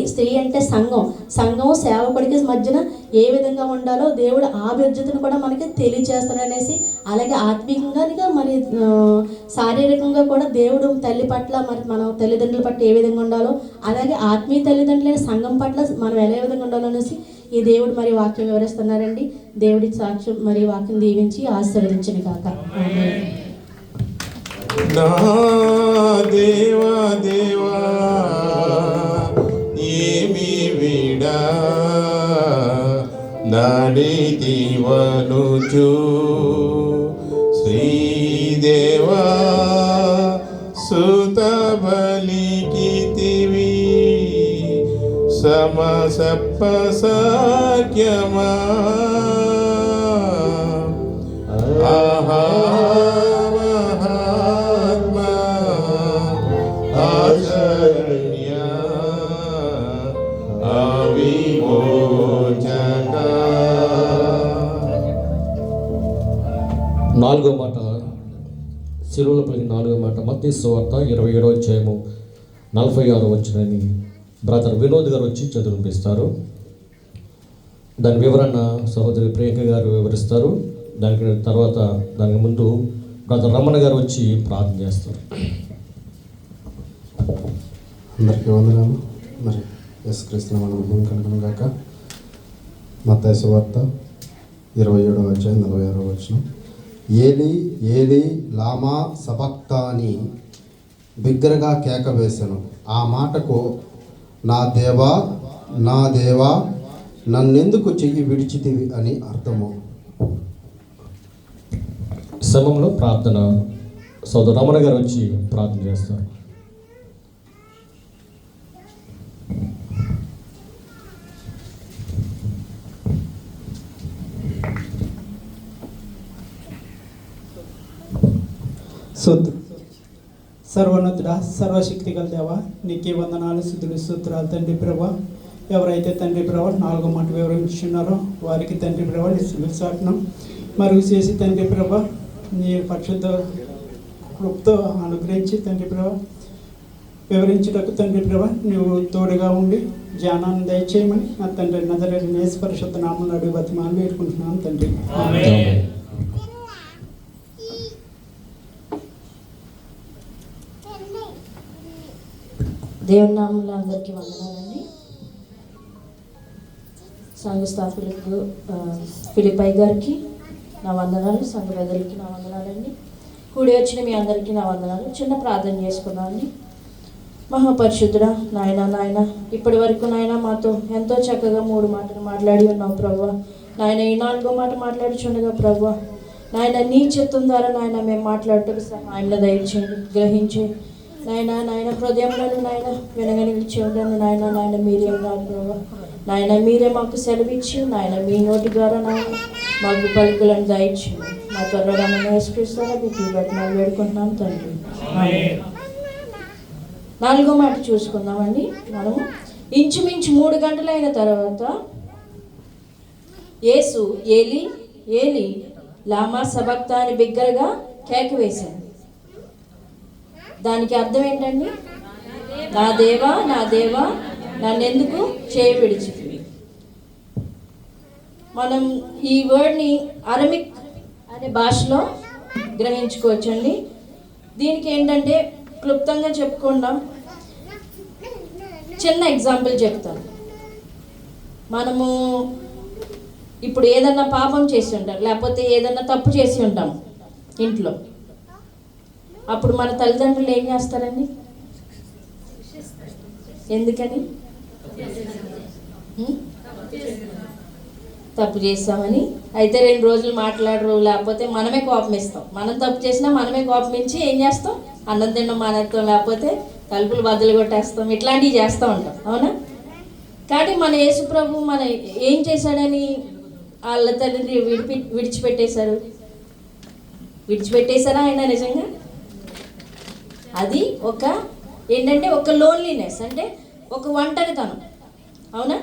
అంటే సంఘం సేవకుడికి మధ్యన ఏ విధంగా ఉండాలో దేవుడు ఆ బాధ్యతను కూడా మనకి తెలియజేస్తాడనేసి, అలాగే ఆత్మీయంగా మరి శారీరకంగా కూడా దేవుడు తల్లి పట్ల మరి మనం తల్లిదండ్రుల పట్ల ఏ విధంగా ఉండాలో, అలాగే ఆత్మీయ తల్లిదండ్రులైన సంఘం పట్ల మనం ఎలా విధంగా ఉండాలో అనేసి ఈ దేవుడు మరి వాక్యం వివరిస్తున్నారండి. దేవుడి సాక్ష్యం మరి వాక్యం దీవించి ఆశీర్వదించను కాక. నా దేవా దేవా ఏమి విడా నడిదివనుచు శ్రీదేవా సుత బలికితివి సమసప్ప సాఖ్యమా ఆహా మహాత్మా ఆశరణ్య అవిమోచక. 4వ మాట, శిలువలో పలికిన 4వ మాట మత్తయి సువార్త 27వ అధ్యాయము 46వ వచనాన్ని బ్రదర్ వినోద్ గారు వచ్చి చదివిపిస్తారు. దాని వివరణ సహోదరి ప్రియాంక గారు వివరిస్తారు. దానికి తర్వాత దానికి ముందు బ్రదర్ రమణ గారు వచ్చి ప్రార్థన చేస్తారు. అందరికీ వందనాలు. మరి యేసుక్రీస్తు నామమున కలుగును గాక. మత్తయి సువార్త 27వ అధ్యాయం 46వ వచనం. ఏలి ఏలి లామా సబక్తాని బిగ్గరగా కేక వేసెను. ఆ మాటకు నా దేవా నా దేవా నన్నెందుకు చెయ్యి విడిచితివి అని అర్థము. సమయంలో ప్రార్థన సోదరు రమణ గారు వచ్చి ప్రార్థన చేస్తారు. సర్వోన్నతుడా సర్వశక్తి గల దేవా నీకే వందనాలు స్తుతులు స్తోత్రాలు తండ్రి ప్రభా. ఎవరైతే తండ్రి ప్రభా 4వ మాట వివరించున్నారో వారికి తండ్రి ప్రభా విశ్వాసనం మరుగు చేసి తండ్రి ప్రభా నీ పరిశుద్ధ కృపతో అనుగ్రహించి తండ్రి ప్రభా వివరించుటకు తండ్రి ప్రభా నువ్వు తోడుగా ఉండి జ్ఞానాన్ని దయచేయమని నా తండ్రి నజరేయుడైన యేసు పరిశుద్ధ నామములో అడిగి బతిమాలి వేడుకుంటున్నాను తండ్రి. దేవుని నామములో అందరికీ వందనాలండి. సంఘ స్థాపకులకు ఫిలిపై గారికి నా వందనాలు, సంఘ పెద్దలకి నా వందనాలండి. కూడి వచ్చిన మీ అందరికీ నా వందనాలు. చిన్న ప్రార్థన చేసుకున్నామండి. మహాపరిశుద్ధుడా నాయన ఇప్పటి వరకు నాయన మాతో ఎంతో చక్కగా 3 మాటలు మాట్లాడి ఉన్నావు ప్రభువా. నాయన ఈ 4వ మాట మాట్లాడుచుండగా ప్రభువా నాయన నీ చిత్తం ద్వారా నాయన మేము మాట్లాడటకు సహాయంలో దయచేయండి, గ్రహించి నాయన హృదయంలోను నాయన వినగలిగి చెవులను నాయన మీరేం కాదు ప్రభా. నాయన మీరే మాకు సెలవిచ్చి నాయన మీ నోటి ద్వారా నాయన మాకు పలుకులను దయచేయండి. మా త్వరగా యేసుక్రీస్తుని మీకు బట్టి మనం వేడుకుంటున్నాం తండ్రి. 4వ మాట చూసుకుందామండి. మనము ఇంచుమించు 3 గంటలైన తర్వాత యేసు ఏలి ఏలి లామా సబక్తా అని బిగ్గరగా కేక వేశాడు. దానికి అర్థం ఏంటండి? నా దేవా నన్నెందుకు చేయి విడిచితివి. మనం ఈ వర్డ్ని అరమిక్ అనే భాషలో గ్రహించుకోవచ్చండి. దీనికి ఏంటంటే క్లుప్తంగా చెప్పుకుందాం. చిన్న ఎగ్జాంపుల్ చెప్తాను. మనము ఇప్పుడు ఏదన్నా పాపం చేసి ఉంటాం, లేకపోతే ఏదన్నా తప్పు చేసి ఉంటాం ఇంట్లో. అప్పుడు మన తల్లిదండ్రులు ఏం చేస్తారండి? ఎందుకని? తప్పు చేస్తామని. అయితే 2 రోజులు మాట్లాడరు, లేకపోతే మనమే కోపం ఇస్తాం. మనం తప్పు చేసినా మనమే కోపం ఇచ్చి ఏం చేస్తాం? అన్నం తినడం మానేస్తాం, లేకపోతే తలుపులు బద్దలు కొట్టేస్తాం. ఇట్లాంటివి చేస్తూ ఉంటాం, అవునా? కానీ మన యేసు ప్రభు మన ఏం చేశాడని వాళ్ళ తల్లిని విడిచిపెట్టేశారా ఆయన నిజంగా? అది ఒక ఏంటంటే ఒక లోన్లీనెస్. అంటే ఒక ఒంటరితనం. అవునా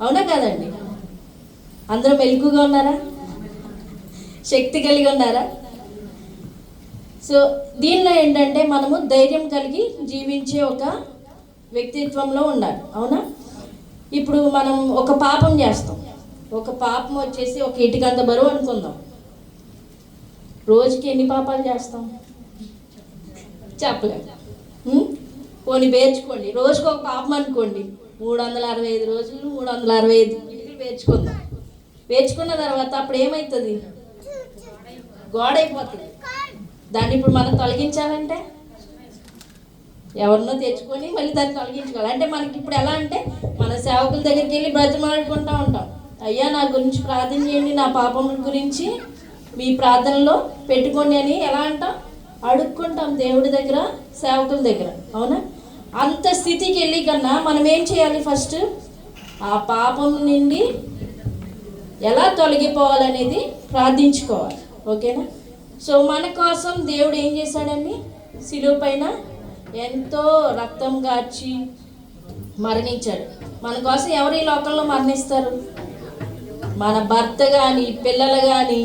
అవునా కాదండి? అందరూ మెలకుగా ఉన్నారా? శక్తి కలిగి ఉన్నారా? సో దీనిలో ఏంటంటే మనము ధైర్యం కలిగి జీవించే ఒక వ్యక్తిత్వంలో ఉండాలి. అవునా? ఇప్పుడు మనం ఒక పాపం చేస్తాం. ఒక పాపం వచ్చేసి ఒక ఇటుకంత బరువు అనుకుందాం. రోజుకి ఎన్ని పాపాలు చేస్తాం చెప్పలేము. పోనీ పేర్చుకోండి, రోజుకి ఒక పాపం అనుకోండి. 365 రోజులు 365 ఇటుకలు పేర్చుకుందాం. పేర్చుకున్న తర్వాత అప్పుడు ఏమవుతుంది? గోడ అయిపోతుంది. దాన్ని ఇప్పుడు మనం తొలగించాలంటే ఎవరినో తెచ్చుకొని మళ్ళీ దాన్ని తొలగించుకోవాలి. అంటే మనకి ఇప్పుడు ఎలా అంటే మన సేవకుల దగ్గరికి వెళ్ళి బ్రతిమాడుకుంటూ ఉంటాం. అయ్యా నా గురించి ప్రార్థన చేయండి, నా పాపముల గురించి మీ ప్రార్థనలో పెట్టుకోండి అని ఎలా అంటాం? అడుక్కుంటాం దేవుడి దగ్గర, సేవకుల దగ్గర. అవునా? అంత స్థితికి వెళ్ళి కన్నా మనం ఏం చేయాలి? ఫస్ట్ ఆ పాపం నుండి ఎలా తొలగిపోవాలనేది ప్రార్థించుకోవాలి. ఓకేనా? సో మన కోసం దేవుడు ఏం చేశాడండి? శిలువ పైన ఎంతో రక్తం గార్చి మరణించాడు. మన కోసం ఎవరు ఈ లోకంలో మరణిస్తారు? మన భర్త కానీ, పిల్లలు కానీ,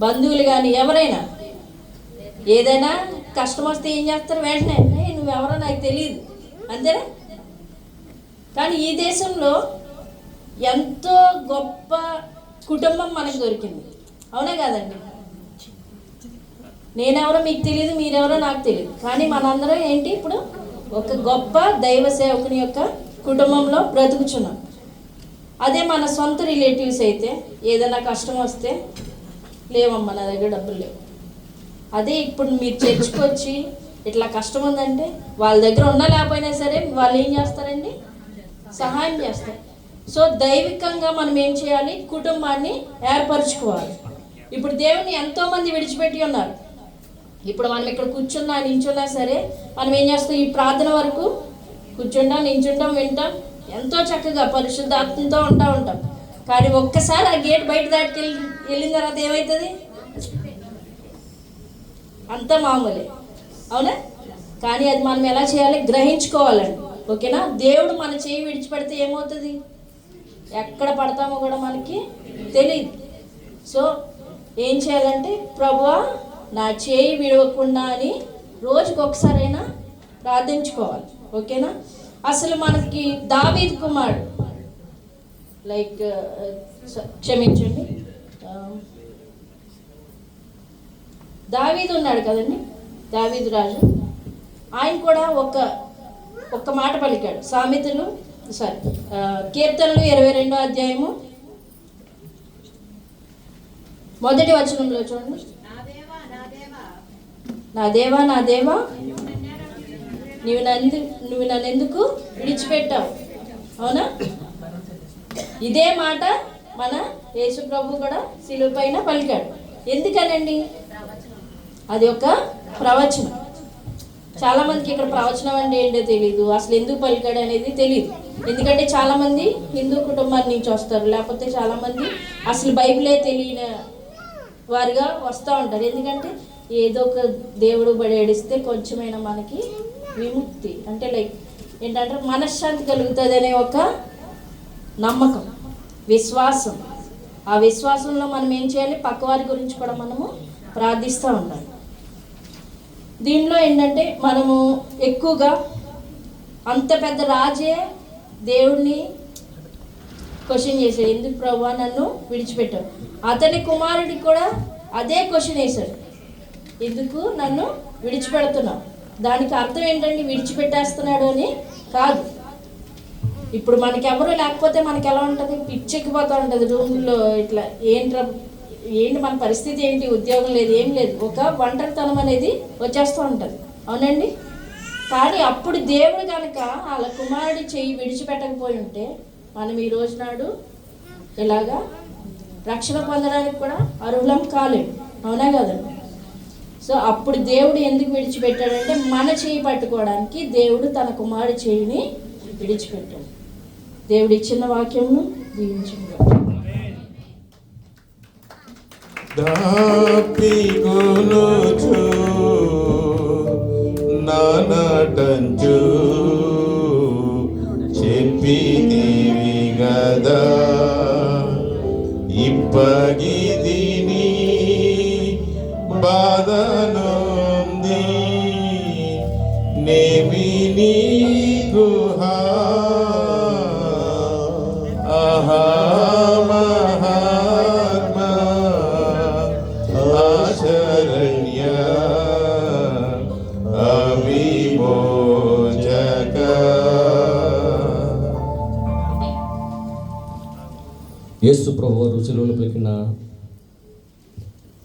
బంధువులు కానీ, ఎవరైనా ఏదైనా కష్టం వస్తే ఏం చేస్తారు? వెంటనే నువ్వెవరో నాకు తెలియదు, అంతేనా? కానీ ఈ దేశంలో ఎంతో గొప్ప కుటుంబం మనకు దొరికింది. అవునా కాదండి? నేనెవరో మీకు తెలియదు, మీరెవరో నాకు తెలియదు. కానీ మనందరం ఏంటి ఇప్పుడు ఒక గొప్ప దైవ సేవకుని యొక్క కుటుంబంలో బ్రతుకుచున్నాం. అదే మన సొంత రిలేటివ్స్ అయితే ఏదైనా కష్టం వస్తే లేవమ్మా నా దగ్గర డబ్బులు లేవు. అదే ఇప్పుడు మీరు చర్చకొచ్చి ఇట్లా కష్టం ఉందంటే వాళ్ళ దగ్గర ఉన్నా లేకపోయినా సరే వాళ్ళు ఏం చేస్తారండి? సహాయం చేస్తారు. సో దైవికంగా మనం ఏం చేయాలి? కుటుంబాన్ని ఏర్పరచుకోవాలి. ఇప్పుడు దేవుని ఎంతోమంది విడిచిపెట్టి ఉన్నారు. ఇప్పుడు మనం ఇక్కడ కూర్చున్నా నించున్నా సరే మనం ఏం చేస్తాం? ఈ ప్రార్థన వరకు కూర్చుంటాం, నించుంటాం, వింటాం, ఎంతో చక్కగా పరిశుద్ధాత్మతో ఉంటాం. కానీ ఒక్కసారి ఆ గేట్ బయట దాటికి వెళ్ళిన తర్వాత ఏమవుతుంది? అంతా మామూలే. అవునా? కానీ అది మనం ఎలా చేయాలి? గ్రహించుకోవాలండి. ఓకేనా? దేవుడు మన చేయి విడిచిపెడితే ఏమవుతుంది? ఎక్కడ పడతామో కూడా మనకి తెలియదు. సో ఏం చేయాలంటే ప్రభువా నా చేయి విడవకుండా అని రోజుకి ఒకసారైనా ప్రార్థించుకోవాలి. ఓకేనా? అసలు మనకి దావీదు కుమారుడు క్షమించండి, దావీదు ఉన్నాడు కదండి, దావీదు రాజు. ఆయన కూడా ఒక్క మాట పలికాడు. కీర్తనలు 22వ అధ్యాయము 1వ వచనంలో చూడండి. నా దేవా నా దేవా నువ్వు నన్ను ఎందుకు విడిచిపెట్టావు? అవునా? ఇదే మాట మన యేసు ప్రభు కూడా శిలువ పైన పలికాడు. ఎందుకనండి? అది ఒక ప్రవచనం. చాలామందికి ఇక్కడ ప్రవచనం అంటే ఏంటో తెలియదు, అసలు ఎందుకు పలికాడు అనేది తెలియదు. ఎందుకంటే చాలామంది హిందూ కుటుంబాల నుంచి వస్తారు, లేకపోతే చాలామంది అసలు బైబిలే తెలియని వారిగా వస్తూ ఉంటారు. ఎందుకంటే ఏదో ఒక దేవుడు బడి ఏడిస్తే కొంచెమైనా మనకి విముక్తి అంటే ఏంటంటే మనశ్శాంతి కలుగుతుంది అనే ఒక నమ్మకం, విశ్వాసం. ఆ విశ్వాసంలో మనం ఏం చేయాలి? పక్కవారి గురించి కూడా మనము ప్రార్థిస్తూ ఉండాలి. దీనిలో ఏంటంటే మనము ఎక్కువగా అంత పెద్ద రాజే దేవుడిని క్వశ్చన్ చేశాడు, ఎందుకు ప్రభువా నన్ను విడిచిపెట్టావు? అతని కుమారుడికి కూడా అదే క్వశ్చన్ వేశాడు, ఎందుకు నన్ను విడిచిపెడుతున్నావు? దానికి అర్థం ఏంటండి? విడిచిపెట్టేస్తున్నాడు అని కాదు. ఇప్పుడు మనకి ఎవరు లేకపోతే మనకి ఎలా ఉంటుంది? పిచ్చెక్కిపోతూ ఉంటుంది రూమ్లో. ఇట్లా ఏంటి మన పరిస్థితి ఏంటి? ఉద్యోగం లేదు, ఏం లేదు, ఒక ఒంటరితనం అనేది వచ్చేస్తూ ఉంటుంది. అవునండి? కానీ అప్పుడు దేవుడు కనుక వాళ్ళ కుమారుడి చెయ్యి విడిచిపెట్టకపోయి ఉంటే మనం ఈ రోజు నాడు ఇలాగా రక్షణ పొందడానికి కూడా అర్హులం కాలేము. అవునా కదండి? సో అప్పుడు దేవుడు ఎందుకు విడిచిపెట్టాడంటే మన చేయి పట్టుకోవడానికి దేవుడు తన కుమారుడి చేయిని విడిచిపెట్టాడు. దేవుడు ఇచ్చిన వాక్యమును దీవించుగా. నానాటంచు నింపితివి గదా ఇప్పగిదిని బాధనుంది నేమి నీకు ఆహా మహాత్మా ఆశరణ్య అవిమోచక. యేసు ప్రభువారు శిలువలో పలికిన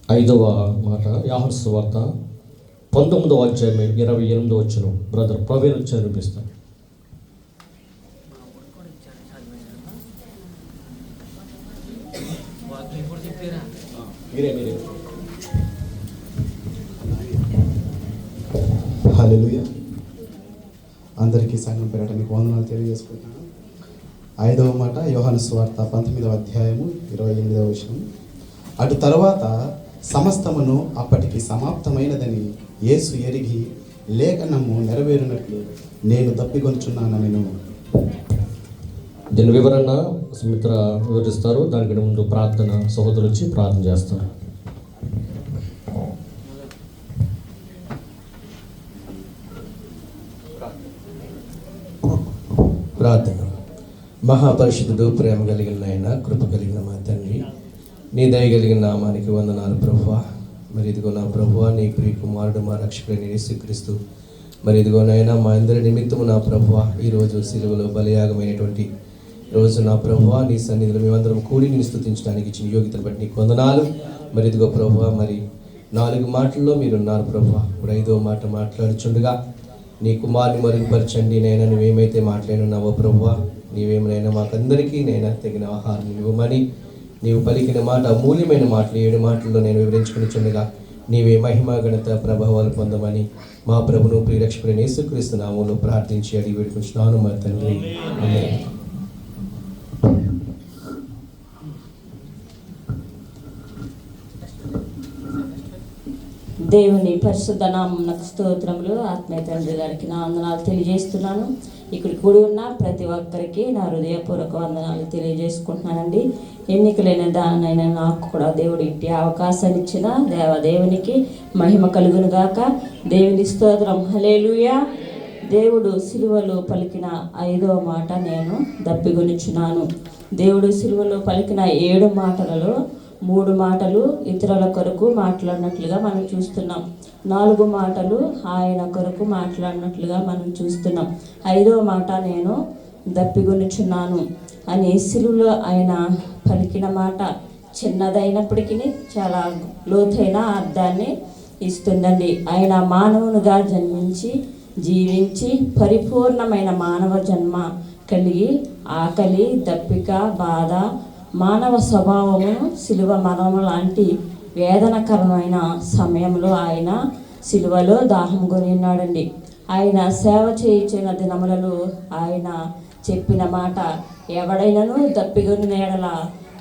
5వ మాట యోహాను సువార్త 19వ అధ్యాయం 28వ వచనం. బ్రదర్ ప్రవీణ్ వచ్చి అనిపిస్తాను. హల్లెలూయా. అందరికీ సంఘం పేరట మీకు వందనాలు తెలియజేసుకుంటున్నాను. 5వ మాట యోహాను సువార్త 19వ అధ్యాయము 28వ వచనం. అటు తర్వాత సమస్తమును అప్పటికి సమాప్తమైనదని యేసు ఎరిగి లేఖనము నెరవేరినట్లు నేను తప్పికొనుచున్నానని. దీని వివరణ సుమిత్ర వివరిస్తారు. దానికి ముందు ప్రార్థన సహోదరులు వచ్చి ప్రార్థన చేస్తారు. ప్రార్థన. మహాపరిశుద్ధుడు, ప్రేమ కలిగిన ఆయన, కృప కలిగిన మా తండ్రి, నీ దయ కలిగిన నామానికి వందనాలు ప్రభువా. మరి ఇదిగో నా ప్రభువా, నీ ప్రియ కుమారుడు మా రక్షకుడైన యేసుక్రీస్తు మరి ఇదిగోనైనా మా అందరి నిమిత్తము నా ప్రభువా ఈరోజు సిలువలో బలియాగమైనటువంటి రోజు నా ప్రభువా నీ సన్నిధిలో మేమందరం కూడి నిన్ను స్తుతించడానికి ఇచ్చిన యోగ్యతను బట్టి నీకు వందనాలు. మరి ఇదిగో ప్రభువా, మరి 4 మాటల్లో మీరున్నారు ప్రభువా. ఇప్పుడు 5వ మాట మాట్లాడుచుండగా నీ కుమారుని మరుగుపరచండి నైనా నువ్వేమైతే మాట్లాడినావో ప్రభువా, నీవేమైనా మాకందరికీ నైనా తగిన ఆహారం ఇవ్వమని నీవు పలికిన మాట అమూల్యమైన మాటలు 7 మాటల్లో నేను వివరించుకునిచుండగా నీవే మహిమ ఘనత ప్రభావాలు పొందమని మా ప్రభును ప్రియరక్షకుడైన యేసుక్రీస్తు నామములో ప్రార్థించి అడిగి వేడుకుంటున్నాను మా తండ్రి. ఆమేన్. దేవుని పరిశుద్ధ నామమునకు స్తోత్రములు. ఆత్మీయ తండ్రి గారికి నా వందనాలు తెలియజేస్తున్నాను. ఇక్కడ కూడి ఉన్న ప్రతి ఒక్కరికి నా హృదయపూర్వక వందనాలు తెలియజేసుకుంటున్నానండి. ఎన్నికలైన దానైనా నాకు కూడా దేవుడు ఇట్టి అవకాశాన్ని ఇచ్చిన దేవునికి మహిమ కలుగును గాక. దేవుని స్తోత్రం. హల్లెలూయా. దేవుడు సిలువలో పలికిన 5వ మాట నేను దప్పిగొనుచున్నాను. దేవుడు సిలువలో పలికిన 7 మాటలలో 3 మాటలు ఇతరుల కొరకు మాట్లాడినట్లుగా మనం చూస్తున్నాం. 4 మాటలు ఆయన కొరకు మాట్లాడినట్లుగా మనం చూస్తున్నాం. 5వ మాట నేను దప్పిగొనుచున్నాను అని సిలువలో ఆయన పలికిన మాట చిన్నదైనప్పటికీ చాలా లోతైన అర్థాన్ని ఇస్తుందండి. ఆయన మానవునిగా జన్మించి జీవించి పరిపూర్ణమైన మానవ జన్మ కలిగి ఆకలి, దప్పిక, బాధ, మానవ స్వభావము, సిలువ మరణం లాంటి వేదనకరమైన సమయంలో ఆయన సిలువలో దాహం కొని ఉన్నాడండి. ఆయన సేవ చేయించిన దినములలో ఆయన చెప్పిన మాట, ఎవడైనను దప్పిగొని ఎడల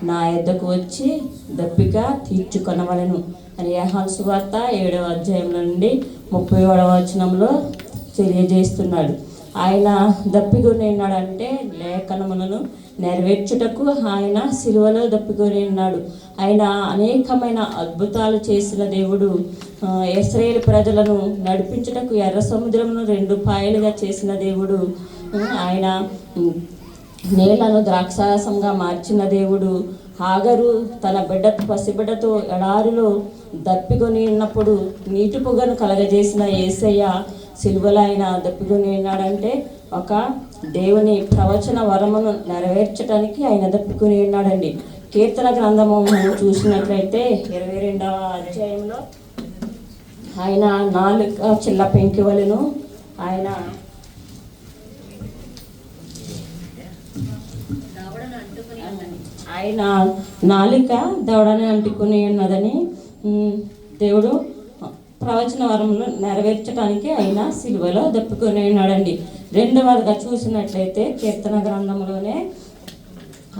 నా యొద్దకు వచ్చి దప్పిక తీర్చుకొనవలెను అని యోహాను సువార్త 7వ అధ్యాయంలో నుండి 37వ వచనంలో తెలియజేస్తున్నాడు. ఆయన దప్పిగొని ఉన్నాడంటే లేఖనములను నెరవేర్చుటకు ఆయన సిలువలో దప్పికొని ఉన్నాడు. ఆయన అనేకమైన అద్భుతాలు చేసిన దేవుడు. ఇశ్రాయేలు ప్రజలను నడిపించుటకు ఎర్ర సముద్రమును 2 పాయలుగా చేసిన దేవుడు. ఆయన నేలను ద్రాక్షారసంగా మార్చిన దేవుడు. హాగరు తన పసిబిడ్డతో ఎడారిలో దప్పికొని ఉన్నప్పుడు నీటి పొగను కలగజేసిన యేసయ్య సిలువలో ఆయన దప్పికొని ఉన్నాడంటే ఒక దేవుని ప్రవచన వరమును నెరవేర్చడానికి ఆయన దప్పికొని ఉన్నాడండి. కీర్తన గ్రంథము చూసినట్లయితే 22వ అధ్యాయంలో ఆయన 4 చిల్ల పెంకివలను ఆయన ఆయన నాలుక దవడని అంటుకుని ఉన్నదని దేవుడు ప్రవచన వరంలో నెరవేర్చడానికి ఆయన సిలువలో దప్పుకొని ఉన్నాడండి. 2వదిగా చూసినట్లయితే కీర్తన గ్రంథంలోనే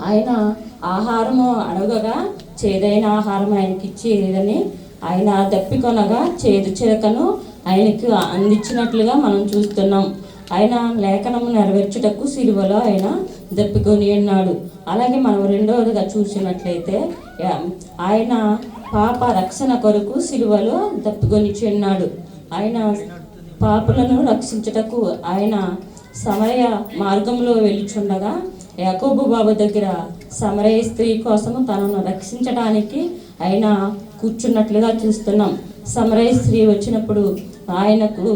ఆయన ఆహారము అడగగా చేదైన ఆహారం ఆయనకి ఇచ్చేదని ఆయన దప్పికొనగా చేదు చిరకను ఆయనకు అందించినట్లుగా మనం చూస్తున్నాం. ఆయన లేఖనము నెరవేర్చుటకు సిలువలో ఆయన దప్పికొని ఉన్నాడు. అలాగే మనం రెండవదిగా చూసినట్లయితే ఆయన పాప రక్షణ కొరకు సిలువలో దప్పికొని ఉన్నాడు. ఆయన పాపులను రక్షించుటకు ఆయన సమరయ మార్గంలో వెళ్ళుచుండగా యాకోబు బాబు దగ్గర సమరయ స్త్రీ కోసము తనను రక్షించడానికి ఆయన కూర్చున్నట్లుగా చూస్తున్నాం. సమరయ స్త్రీ వచ్చినప్పుడు ఆయనకు,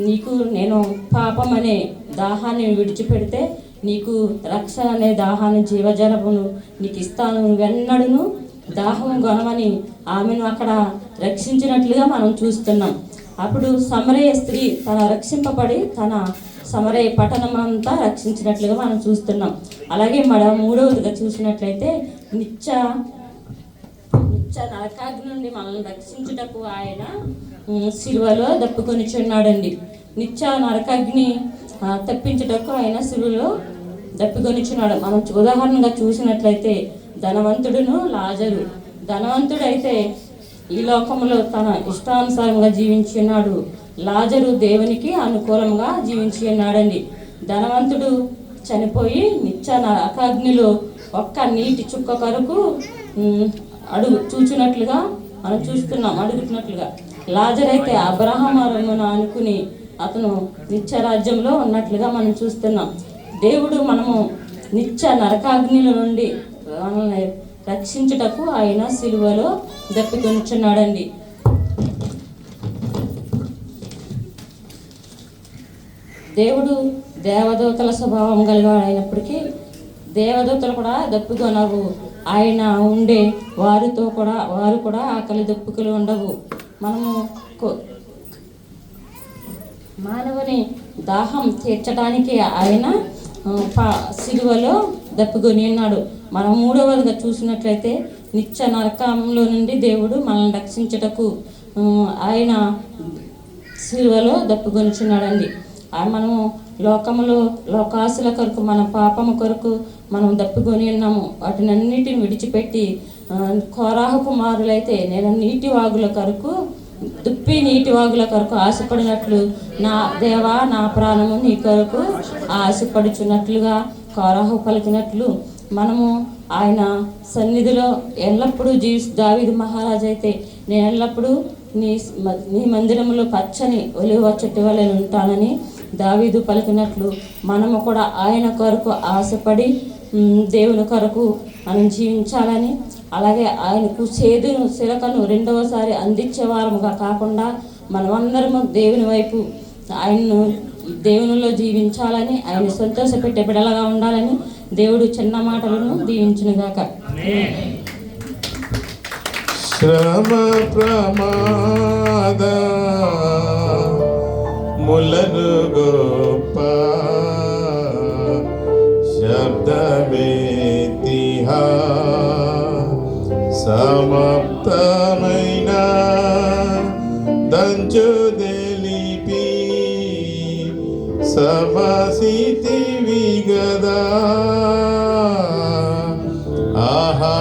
నీకు నేను పాపం అనే దాహాన్ని విడిచిపెడితే నీకు రక్షణ అనే దాహాన్ని, జీవజలమును నీకు ఇస్తాను, నువ్వెన్నడూను దాహం గొనమని ఆమెను అక్కడ రక్షించినట్లుగా మనం చూస్తున్నాం. అప్పుడు సమరయ స్త్రీ తన రక్షింపబడి తన సమరయ పట్టణమంతా రక్షించినట్లుగా మనం చూస్తున్నాం. అలాగే మూడవదిగా చూసినట్లయితే నిత్య నరకాగ్ని నుండి మనల్ని రక్షించుటకు ఆయన సిలువలో దప్పుకొని చున్నాడండి. నిత్య నరకాగ్ని తప్పించుటకు ఆయన సిలువలో దప్పుకొని చున్నాడు. మనం ఉదాహరణగా చూసినట్లయితే ధనవంతుడును లాజరు. ధనవంతుడైతే ఈ లోకంలో తన ఇష్టానుసారంగా జీవించి ఉన్నాడు. లాజరు దేవునికి అనుకూలంగా జీవించి ఉన్నాడండి. ధనవంతుడు చనిపోయి నిత్య నరకాగ్నిలో ఒక్క నీటి చుక్క కొరకు చూచినట్లుగా మనం చూస్తున్నాం, అడుగుతున్నట్లుగా. లాజర్ అయితే అబ్రహామును అనుకుని అతను నిత్య రాజ్యంలో ఉన్నట్లుగా మనం చూస్తున్నాం. దేవుడు మనము నిత్య నరకాగ్నిల నుండి మనల్ని రక్షించుటకు ఆయన సిలువలో దప్పికొనిచున్నాడండి. దేవుడు దేవదూతల స్వభావం కలిగాడైనప్పటికీ దేవదూతలు కూడా దప్పికొనవు. ఆయన ఉండే వారు కూడా ఆకలి దప్పుకులు ఉండవు. మనము మానవుని దాహం తీర్చడానికి ఆయన సిలువలో దప్పుకొని ఉన్నాడు. మనం మూడవదిగా చూసినట్లయితే నిత్య నరకంలో నుండి దేవుడు మనల్ని రక్షించుటకు ఆయన సిలువలో దప్పుకొనిచున్నాడండి. మనము లోకములో లోకాసుల కొరకు, మన పాపము కొరకు మనం దప్పుకొని ఉన్నాము. వాటినన్నిటిని విడిచిపెట్టి కోరాహు కుమారులైతే నేను నీటి వాగుల కొరకు, దుప్పి నీటి వాగుల కొరకు ఆశపడినట్లు నా దేవా నా ప్రాణము నీ కొరకు ఆశపడుచున్నట్లుగా కోరాహు పలికినట్లు మనము ఆయన సన్నిధిలో ఎల్లప్పుడూ దావీదు మహారాజు అయితే నేను ఎల్లప్పుడూ నీ మందిరంలో పచ్చని ఒలివ చెట్టు వలె ఉంటానని దావీదు పలికినట్లు మనము కూడా ఆయన కొరకు ఆశపడి దేవుని కొరకు మనం జీవించాలని, అలాగే ఆయనకు శిలకను రెండవసారి అందించే వారముగా కాకుండా మనమందరము దేవుని వైపు ఆయన్ను దేవునిలో జీవించాలని, ఆయన సంతోషపెట్టే బిడలగా ఉండాలని దేవుడు చిన్న మాటలను దీవించునుగాక. శ్రమ ప్రమాద ములను గొప్ప శబ్దమేతిహా సమాప్తమైన దంచు దెలిపి సమసితి విగదా ఆహా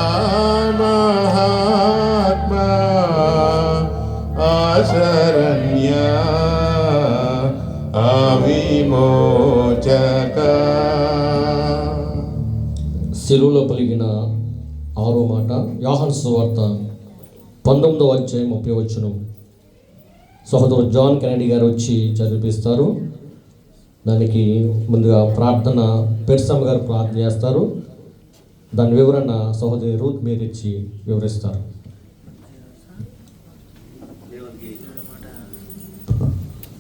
మహాత్మా ఆశరణ్య విమోచక. సిలువలో పలికిన 6వ మాట యోహాను సువార్త 19వ అధ్యాయం 30వ వచనం. సహోదరు జాన్ కెనడీ గారు వచ్చి చదివిస్తారు. దానికి ముందుగా ప్రార్థన పెర్సమ్మ గారు ప్రార్థన చేస్తారు. దాని వివరణ సహోదరి రూత్ మీరు ఇచ్చి వివరిస్తారు.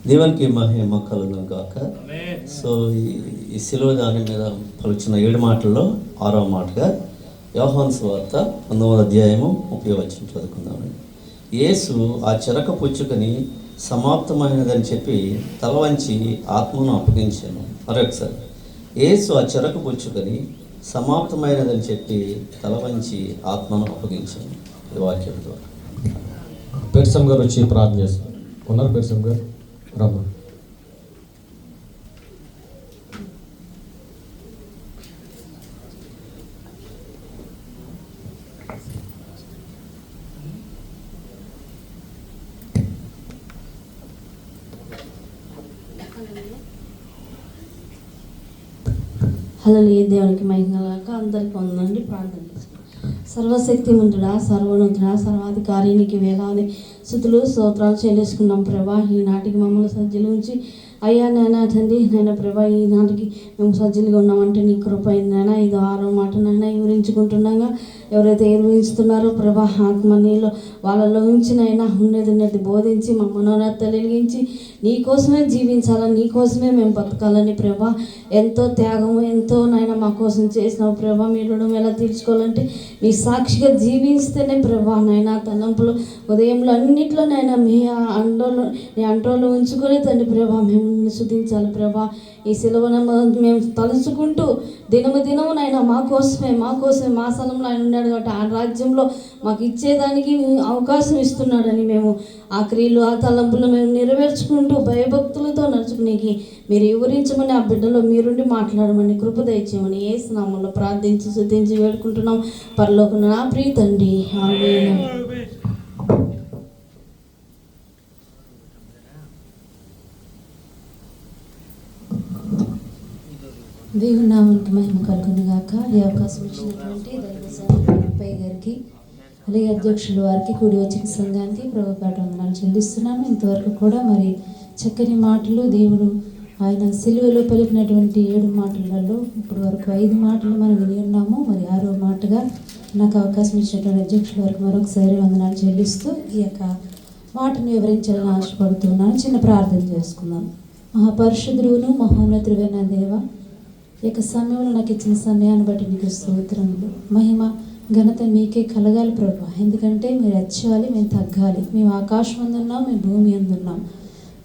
దేవునికి మహిమ కలుగును గాక. సో ఈ సిలువ దాని మీద పలుచిన 7 మాటల్లో 6వ మాటగా యోహాను సువార్త 19వ అధ్యాయము 30వ వచనం చదువుకుందామండి. యేసు ఆ చెరక పుచ్చుకొని సమాప్తమైనదని చెప్పి తల వంచి ఆత్మను అప్పగించాను. మరొకసారి, యేసు ఆ చెరక పుచ్చుకొని సమాప్తమైనదని చెప్పి తల వంచి ఆత్మను అప్పగించాను. ఈ వాక్యం ద్వారా పెర్సమ్మ గారు వచ్చి ప్రార్థన చేస్తారు. ఉన్నారు పెర్సమ్మ గారు? రమ్మ. హల్లెలూయా. దేవునికి మహిమగాక. అందరికీ వందనండి. ప్రార్థన సర్వశక్తిమంతుడా, సర్వోన్నతుడా, సర్వాధికారి నీకు వేలాది స్తుతులు స్తోత్రాలు చెల్లించుకున్నాం ప్రభా. ఈనాటికి మమ్మల్ని సజ్జలు ఉంచి అయ్యా నాయన తండ్రి నాయన ప్రభా, ఈనాటికి మేము సజ్జలుగా ఉన్నామంటే నీ కృప అయిందైనా. ఇది 6వ మాట నైనా వివరించుకుంటున్నాగా ఎవరైతే వివరిస్తున్నారో ప్రభా, ఆత్మ నీలో వాళ్ళలో ఉంచినైనా ఉన్నది బోధించి మా మనోన్నతలు వెలిగించి నీ కోసమే జీవించాలని, నీ కోసమే మేము బతకాలని ప్రభా, ఎంతో త్యాగము ఎంతో నాయన మా కోసం చేసినావు ప్రభా. మీ రుణం ఎలా తీర్చుకోవాలంటే మీ సాక్షిగా జీవిస్తేనే ప్రభా నాయన తలంపులు ఉదయంలో అన్నింటిలో నాయన మీ అంటోలో ఉంచుకొని తండ్రి ప్రభా మేము శుద్ధించాలి ప్రభా. ఈ సిలువను మేము తలుచుకుంటూ దినము నాయన మా కోసమే మా స్థలంలో ఆయన ఉన్నాడు కాబట్టి ఆ రాజ్యంలో మాకు ఇచ్చేదానికి అవకాశం ఇస్తున్నాడని మేము ఆ క్రియలు ఆ తలంపులు మేము నెరవేర్చుకుంటూ భయభక్తులతో నడుచుకునేకి మీరు వివరించమని ఆ బిడ్డలో మీరుండి మాట్లాడమని కృప దయచేయమని యేసు నామములో ప్రార్థించి స్తుతించి వేడుకుంటున్నాం పరలోకమున నా ప్రియ తండ్రి. ఆమేన్. దేవుని నామానికి మహిమ కలుగును గాక. ఈ అవకాశం ఇచ్చినటువంటి దైవ సేవకులపై గారికి అలాగే అధ్యక్షుల వారికి కూడి వచ్చిన సంఘానికి ప్రభుపేట వందనాలు చెల్లిస్తున్నాను. ఇంతవరకు కూడా మరి చక్కని మాటలు దేవుడు ఆయన సిలువలో పలికినటువంటి 7 మాటలలో ఇప్పటి వరకు 5 మాటలు మనం విని ఉన్నాము. మరి 6వ మాటగా నాకు అవకాశం ఇచ్చినటువంటి అధ్యక్షుల వారికి మరొకసారి వందనాలు చెల్లిస్తూ ఈ యొక్క మాటను వివరించాలని ఆశపడుతున్నాను. చిన్న ప్రార్థన చేసుకుందాం. మహాపరిశుద్ధుడును మహోన్నతుడైన దేవ, ఈ యొక్క సమయంలో నాకు ఇచ్చిన సమయాన్ని బట్టి నీకు స్తోత్రములు. మహిమ ఘనత మీకే కలగాలి ప్రభా. ఎందుకంటే మీరు హెచ్చాలి, మేము తగ్గాలి. మేము ఆకాశం అందున్నాం, మేము భూమి అందున్నాం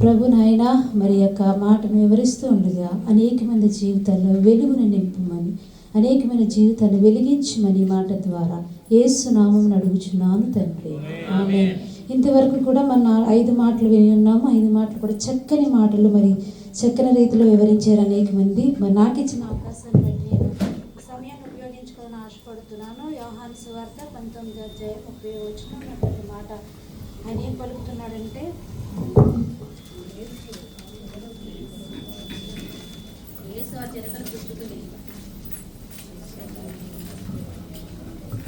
ప్రభు. నాయన మరి యొక్క మాటను వివరిస్తూ ఉండగా అనేక మంది జీవితాల్లో వెలుగును నింపమని, అనేకమైన జీవితాలు వెలిగించమని మాట ద్వారా యేసు నామమున అడుగుచున్నాను తండ్రి. ఆమేన్. ఇంతవరకు కూడా మన 5 మాటలు విని ఉన్నాము. 5 మాటలు కూడా చక్కని మాటలు, మరి చక్కని రీతిలో వివరించారు అనేక మంది. మరి నాకు ఇచ్చిన అవకాశాన్ని బట్టి నేను సమయాన్ని ఉపయోగించుకోవాలని ఆశపడుతున్నాను. యోహాను సువార్త 19వ అధ్యాయం 30వ వచనం మాట ఆయన ఏం పలుకుతున్నాడంటే,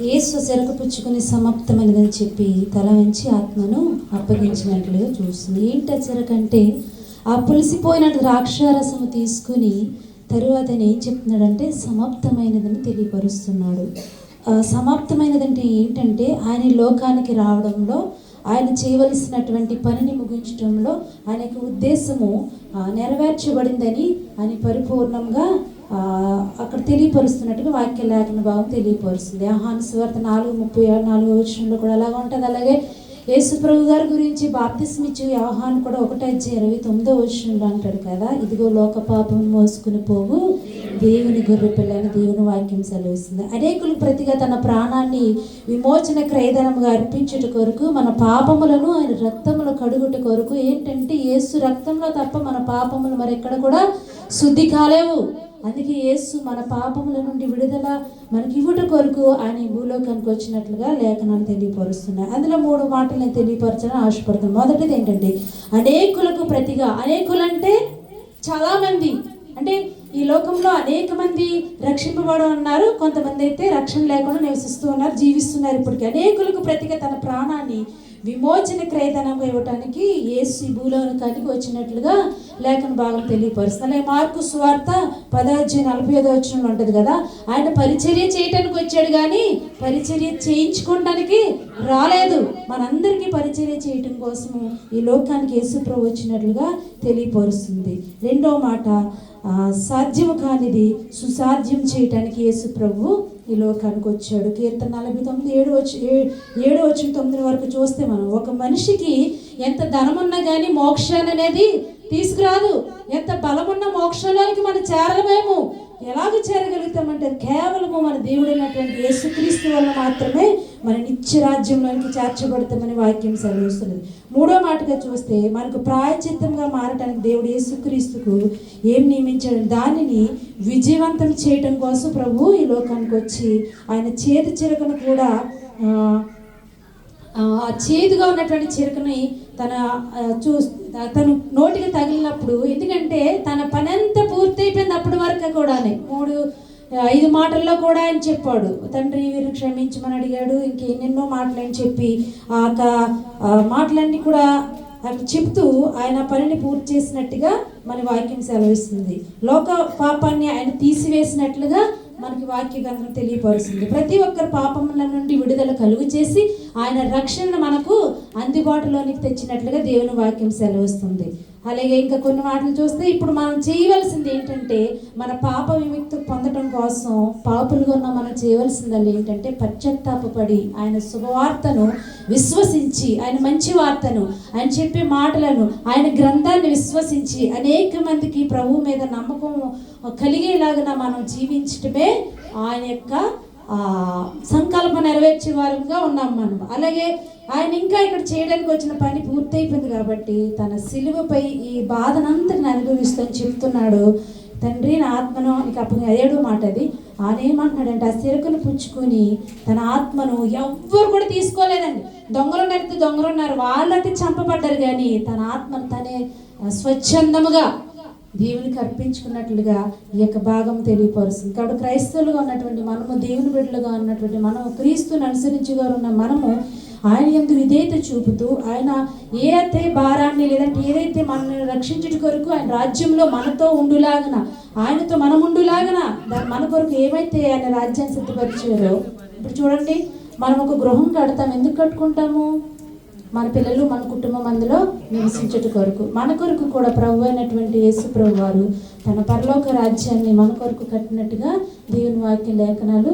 యేసు చెరకు పుచ్చుకుని సమాప్తమైనదని చెప్పి తల వంచి ఆత్మను అప్పగించినట్లుగా చూస్తుంది. ఏంటి చెరకంటే ఆ పులిసిపోయిన ద్రాక్షారసము తీసుకుని తరువాత ఆయన ఏం చెప్తున్నాడంటే సమాప్తమైనదని తెలియపరుస్తున్నాడు. సమాప్తమైనదంటే ఏంటంటే ఆయన లోకానికి రావడంలో, ఆయన చేయవలసినటువంటి పనిని ముగించడంలో ఆయన ఉద్దేశము నెరవేర్చబడిందని ఆయన పరిపూర్ణంగా అక్కడ తెలియపరుస్తున్నట్టుగా వాక్య లేఖన భావం తెలియపరుస్తుంది. యోహాను సువార్త 4:34 వచనంలో కూడా అలాగా ఉంటుంది. అలాగే యేసు ప్రభు గారి గురించి బాప్తిస్మ ఇచ్చే యోహాను కూడా 1:29 వచనంలో అంటాడు కదా, ఇదిగో లోక పాపం మోసుకుని పోవు దేవుని గొర్రె పిల్ల అని దేవుని వాక్యం సెలవిస్తుంది. అనేకులకు ప్రతిగా తన ప్రాణాన్ని విమోచన క్రయధనముగా అర్పించుట కొరకు, మన పాపములను ఆయన రక్తములు కడుగుట కొరకు. ఏంటంటే యేసు రక్తంలో తప్ప మన పాపములు మరెక్కడ కూడా శుద్ధి కాలేవు. అందుకే యేసు మన పాపముల నుండి విడుదల మనకి ఇవ్వట కొరకు ఆయన భూలోకానికి వచ్చినట్లుగా లేఖనాలు తెలియపరుస్తున్నాయి. అందులో 3 మాటలు నేను తెలియపరచాలని ఆశపడుతున్నాను. మొదటిది ఏంటంటే అనేకులకు ప్రతిగా. అనేకులంటే చాలామంది, అంటే ఈ లోకంలో అనేక మంది రక్షింపబడి ఉన్నారు, కొంతమంది అయితే రక్షణ లేకుండా నివసిస్తూ ఉన్నారు, జీవిస్తున్నారు. ఇప్పటికీ అనేకులకు ప్రతిగా తన ప్రాణాన్ని విమోచన క్రయధనంగా ఇవ్వటానికి యేసు ఈ భూలోకానికి వచ్చినట్లుగా లేఖన భాగం తెలియపరుస్తుంది. అలాగే మార్కు సువార్త 10:45 వచనంలో ఉంటుంది కదా, ఆయన పరిచర్య చేయటానికి వచ్చాడు కానీ పరిచర్య చేయించుకోవడానికి రాలేదు. మనందరికీ పరిచర్య చేయటం కోసము ఈ లోకానికి యేసు ప్రభు వచ్చినట్లుగా తెలియపరుస్తుంది. 2వ మాట, సాధ్యము కానిది సుసాధ్యం చేయటానికి యేసు ప్రభు ఈ లోకానికి వచ్చాడు. కీర్తన 49:7-9 వరకు చూస్తే మనం, ఒక మనిషికి ఎంత ధనమున్నా కానీ మోక్షాన్ని అనేది తీసుకురాదు. ఎంత బలమున్న మోక్షంలోనికి మనం చేరలేము. ఎలాగ చేరగలుగుతామంటే కేవలము మన దేవుడైనటువంటి యేసుక్రీస్తు వల్ల మాత్రమే మన నిత్య రాజ్యంలోనికి చేర్చబడతామని వాక్యం సెలవిస్తున్నది. 3వ మాటగా చూస్తే, మనకు ప్రాయచిత్తంగా మారటానికి దేవుడు యేసుక్రీస్తుకు ఏం నియమించాడు, దానిని విజయవంతం చేయటం కోసం ప్రభు ఈ లోకానికి వచ్చి ఆయన చేతి చిరకను కూడా ఆ చేదుగా ఉన్నటువంటి చిరకని తను నోటికి తగిలినప్పుడు, ఎందుకంటే తన పని అంతా పూర్తయిపోయింది అప్పటి వరకు కూడానే. 5 మాటల్లో కూడా ఆయన చెప్పాడు, తండ్రి వీరిని క్షమించమని అడిగాడు. ఇంకెన్నెన్నో మాటలని చెప్పి మాటలన్నీ కూడా అక్కడ చెప్తూ ఆయన పనిని పూర్తి చేసినట్టుగా మన వాక్యం సెలవిస్తుంది. లోక పాపాన్ని ఆయన తీసివేసినట్లుగా మనకి వాక్య గ్రంథం తెలియపరుస్తుంది. ప్రతి ఒక్కరి పాపముల నుండి విడుదల కలుగు చేసి ఆయన రక్షణను మనకు అందుబాటులోనికి తెచ్చినట్లుగా దేవుని వాక్యం సెలవిస్తుంది. అలాగే ఇంకా కొన్ని మాటలు చూస్తే ఇప్పుడు మనం చేయవలసింది ఏంటంటే, మన పాప విముక్తి పొందడం కోసం పాపులుగా ఉన్న మనం చేయవలసింది ఏంటంటే పశ్చాత్తాపపడి ఆయన శుభవార్తను విశ్వసించి, ఆయన మంచి వార్తను, ఆయన చెప్పే మాటలను, ఆయన గ్రంథాన్ని విశ్వసించి అనేక మందికి ప్రభువు మీద నమ్మకం కలిగేలాగా మనం జీవించటమే ఆయన యొక్క సంకల్ప నెరవేర్చే వారంగా ఉన్నాం మనం. అలాగే ఆయన ఇంకా ఇక్కడ చేయడానికి వచ్చిన పని పూర్తయిపోయింది కాబట్టి తన సిలువపై ఈ బాధనంతటిని అనుభవిస్తూ చెప్తున్నాడు, తండ్రి నా ఆత్మను నీకు అప్పుడు 7వ మాట అది. ఆయన ఏమంటున్నాడంటే ఆ సిరకును పుచ్చుకొని తన ఆత్మను ఎవ్వరు కూడా తీసుకోలేదండి. దొంగలు ఉన్నారు, వాళ్ళైతే చంపబడ్డారు, కానీ తన ఆత్మను తనే స్వచ్ఛందముగా దేవునికి అర్పించుకున్నట్లుగా ఈ యొక్క భాగం తెలియపరుస్తుంది. కాబట్టి క్రైస్తవులుగా ఉన్నటువంటి మనము, దేవుని బిడ్డలుగా ఉన్నటువంటి మనము, క్రీస్తుని అనుసరించుగా ఉన్న మనము ఆయన యందు విధేయత చూపుతూ ఆయన ఏ అయితే భారాన్ని లేదంటే ఏదైతే మనల్ని రక్షించుట కొరకు ఆయన రాజ్యంలో మనతో ఉండులాగన, ఆయనతో మనం ఉండులాగన మన కొరకు ఏమైతే ఆయన రాజ్యాన్ని సిద్ధపరిచారో. ఇప్పుడు చూడండి, మనం ఒక గృహం కడతాం. ఎందుకు కట్టుకుంటాము? మన పిల్లలు, మన కుటుంబం అందులో నివసించుట కొరకు. మన కొరకు కూడా ప్రభు అయినటువంటి యేసు ప్రభు వారు తన పరలోక రాజ్యాన్ని మన కొరకు కట్టినట్టుగా దేవుని వాక్య లేఖనాలు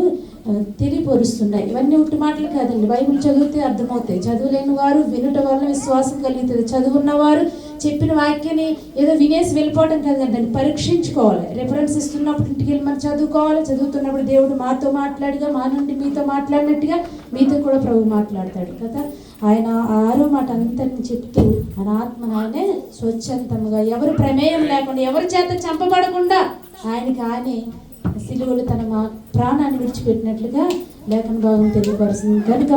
తెలియపరుస్తున్నాయి. ఇవన్నీ ఉట్టి మాటలు కాదండి, బైబిల్ చదివితే అర్థమవుతాయి. చదువులేని వారు వినుట వల్ల విశ్వాసం కలుగుతుంది. చదువున్నవారు చెప్పిన వాక్యాన్ని ఏదో వినేసి వెళ్ళిపోవడం కాదండి, దాన్ని పరీక్షించుకోవాలి. రెఫరెన్స్ ఇస్తున్నప్పుడు ఇంటికి వెళ్ళి మనం చదువుకోవాలి. చదువుతున్నప్పుడు దేవుడు మాతో మాట్లాడిగా, మా నుండి మీతో మాట్లాడినట్టుగా మీతో కూడా ప్రభు మాట్లాడతాడు కదా. ఆయన 6వ మాట అంతటిని చెప్తూ ఆయన ఆత్మను ఆయనే స్వచ్ఛందముగా, ఎవరు ప్రమేయం లేకుండా, ఎవరి చేత చంపబడకుండా ఆయనకి ఆయనే సిలువలు తన ప్రాణాన్ని విడిచిపెట్టినట్లుగా లేఖన భాగం తెలియపరుస్తుంది. కనుక